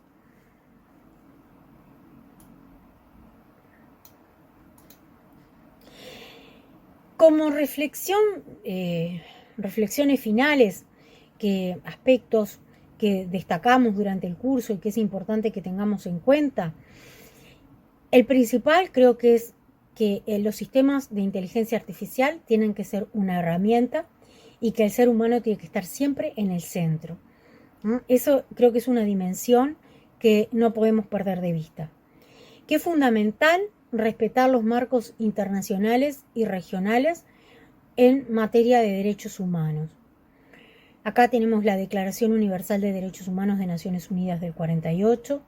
Como reflexiones finales, aspectos que destacamos durante el curso y que es importante que tengamos en cuenta, el principal creo que es que los sistemas de inteligencia artificial tienen que ser una herramienta y que el ser humano tiene que estar siempre en el centro, ¿no? Eso creo que es una dimensión que no podemos perder de vista. Que es fundamental respetar los marcos internacionales y regionales en materia de derechos humanos. Acá tenemos la Declaración Universal de Derechos Humanos de Naciones Unidas del 48,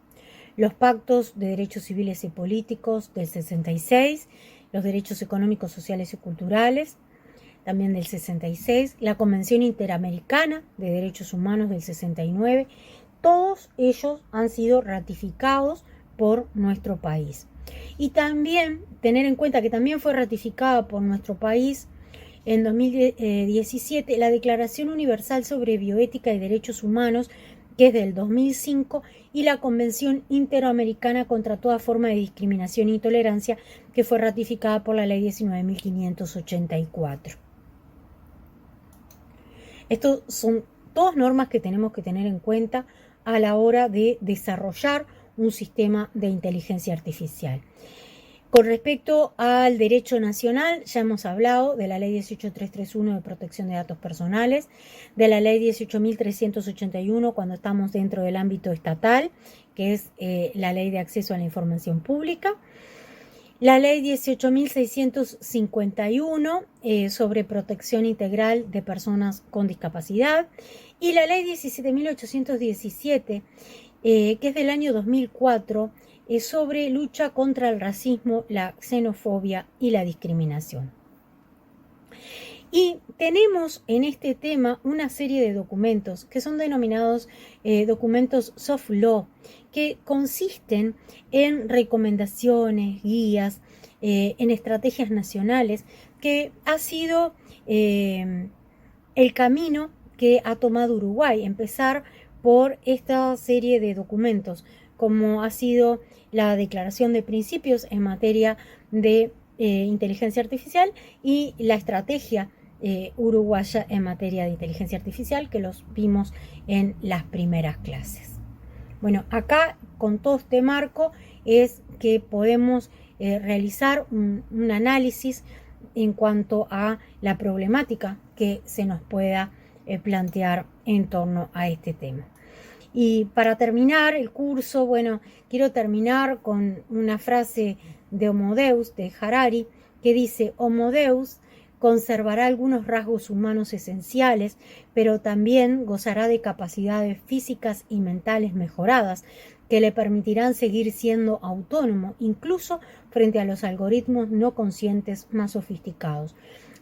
los pactos de derechos civiles y políticos del 66, los derechos económicos, sociales y culturales, también del 66, la Convención Interamericana de Derechos Humanos del 69, todos ellos han sido ratificados por nuestro país. Y también tener en cuenta que también fue ratificada por nuestro país en 2017 la Declaración Universal sobre Bioética y Derechos Humanos, que es del 2005, y la Convención Interamericana contra toda forma de discriminación e intolerancia, que fue ratificada por la Ley 19.584. Estas son todas normas que tenemos que tener en cuenta a la hora de desarrollar un sistema de inteligencia artificial. Con respecto al derecho nacional, ya hemos hablado de la Ley 18.331 de protección de datos personales, de la Ley 18.381 cuando estamos dentro del ámbito estatal, que es la Ley de Acceso a la Información Pública, la Ley 18.651 sobre protección integral de personas con discapacidad y la Ley 17.817 que es del año 2004, sobre lucha contra el racismo, la xenofobia y la discriminación. Y tenemos en este tema una serie de documentos que son denominados documentos soft law, que consisten en recomendaciones, guías, en estrategias nacionales, que ha sido el camino que ha tomado Uruguay, empezar por esta serie de documentos, como ha sido la Declaración de Principios en materia de inteligencia artificial y la estrategia uruguaya en materia de inteligencia artificial, que los vimos en las primeras clases. Bueno, acá con todo este marco es que podemos realizar un análisis en cuanto a la problemática que se nos pueda plantear en torno a este tema. Y para terminar el curso, bueno, quiero terminar con una frase de Homo Deus, de Harari, que dice: Homo Deus conservará algunos rasgos humanos esenciales, pero también gozará de capacidades físicas y mentales mejoradas que le permitirán seguir siendo autónomo, incluso frente a los algoritmos no conscientes más sofisticados.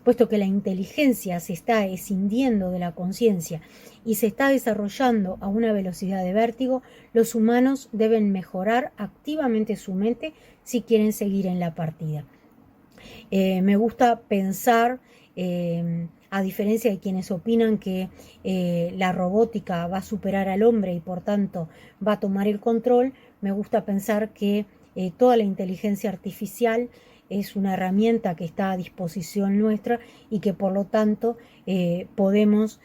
Puesto que la inteligencia se está escindiendo de la conciencia y se está desarrollando a una velocidad de vértigo, los humanos deben mejorar activamente su mente si quieren seguir en la partida. Me gusta pensar, a diferencia de quienes opinan que la robótica va a superar al hombre y por tanto va a tomar el control, me gusta pensar que toda la inteligencia artificial es una herramienta que está a disposición nuestra y que por lo tanto podemos,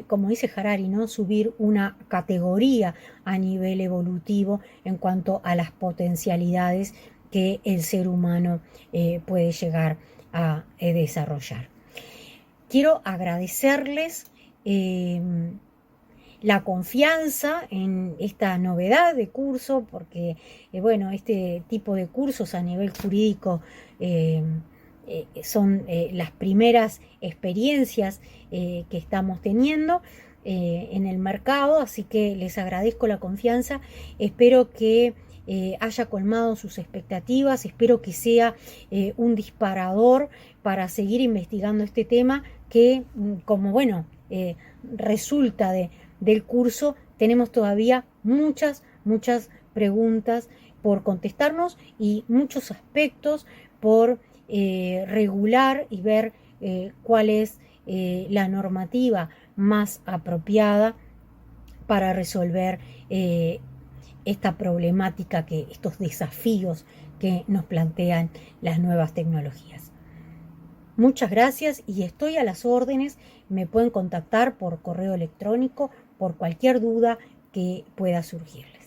como dice Harari, ¿no?, subir una categoría a nivel evolutivo en cuanto a las potencialidades que el ser humano puede llegar a desarrollar. Quiero agradecerles la confianza en esta novedad de curso, porque bueno, este tipo de cursos a nivel jurídico son las primeras experiencias que estamos teniendo en el mercado, así que les agradezco la confianza. Espero que haya colmado sus expectativas, espero que sea un disparador para seguir investigando este tema que, como bueno, resulta del curso, tenemos todavía muchas preguntas por contestarnos y muchos aspectos por regular y ver cuál es la normativa más apropiada para resolver esta problemática, estos desafíos que nos plantean las nuevas tecnologías. Muchas gracias y estoy a las órdenes. Me pueden contactar por correo electrónico por cualquier duda que pueda surgirles.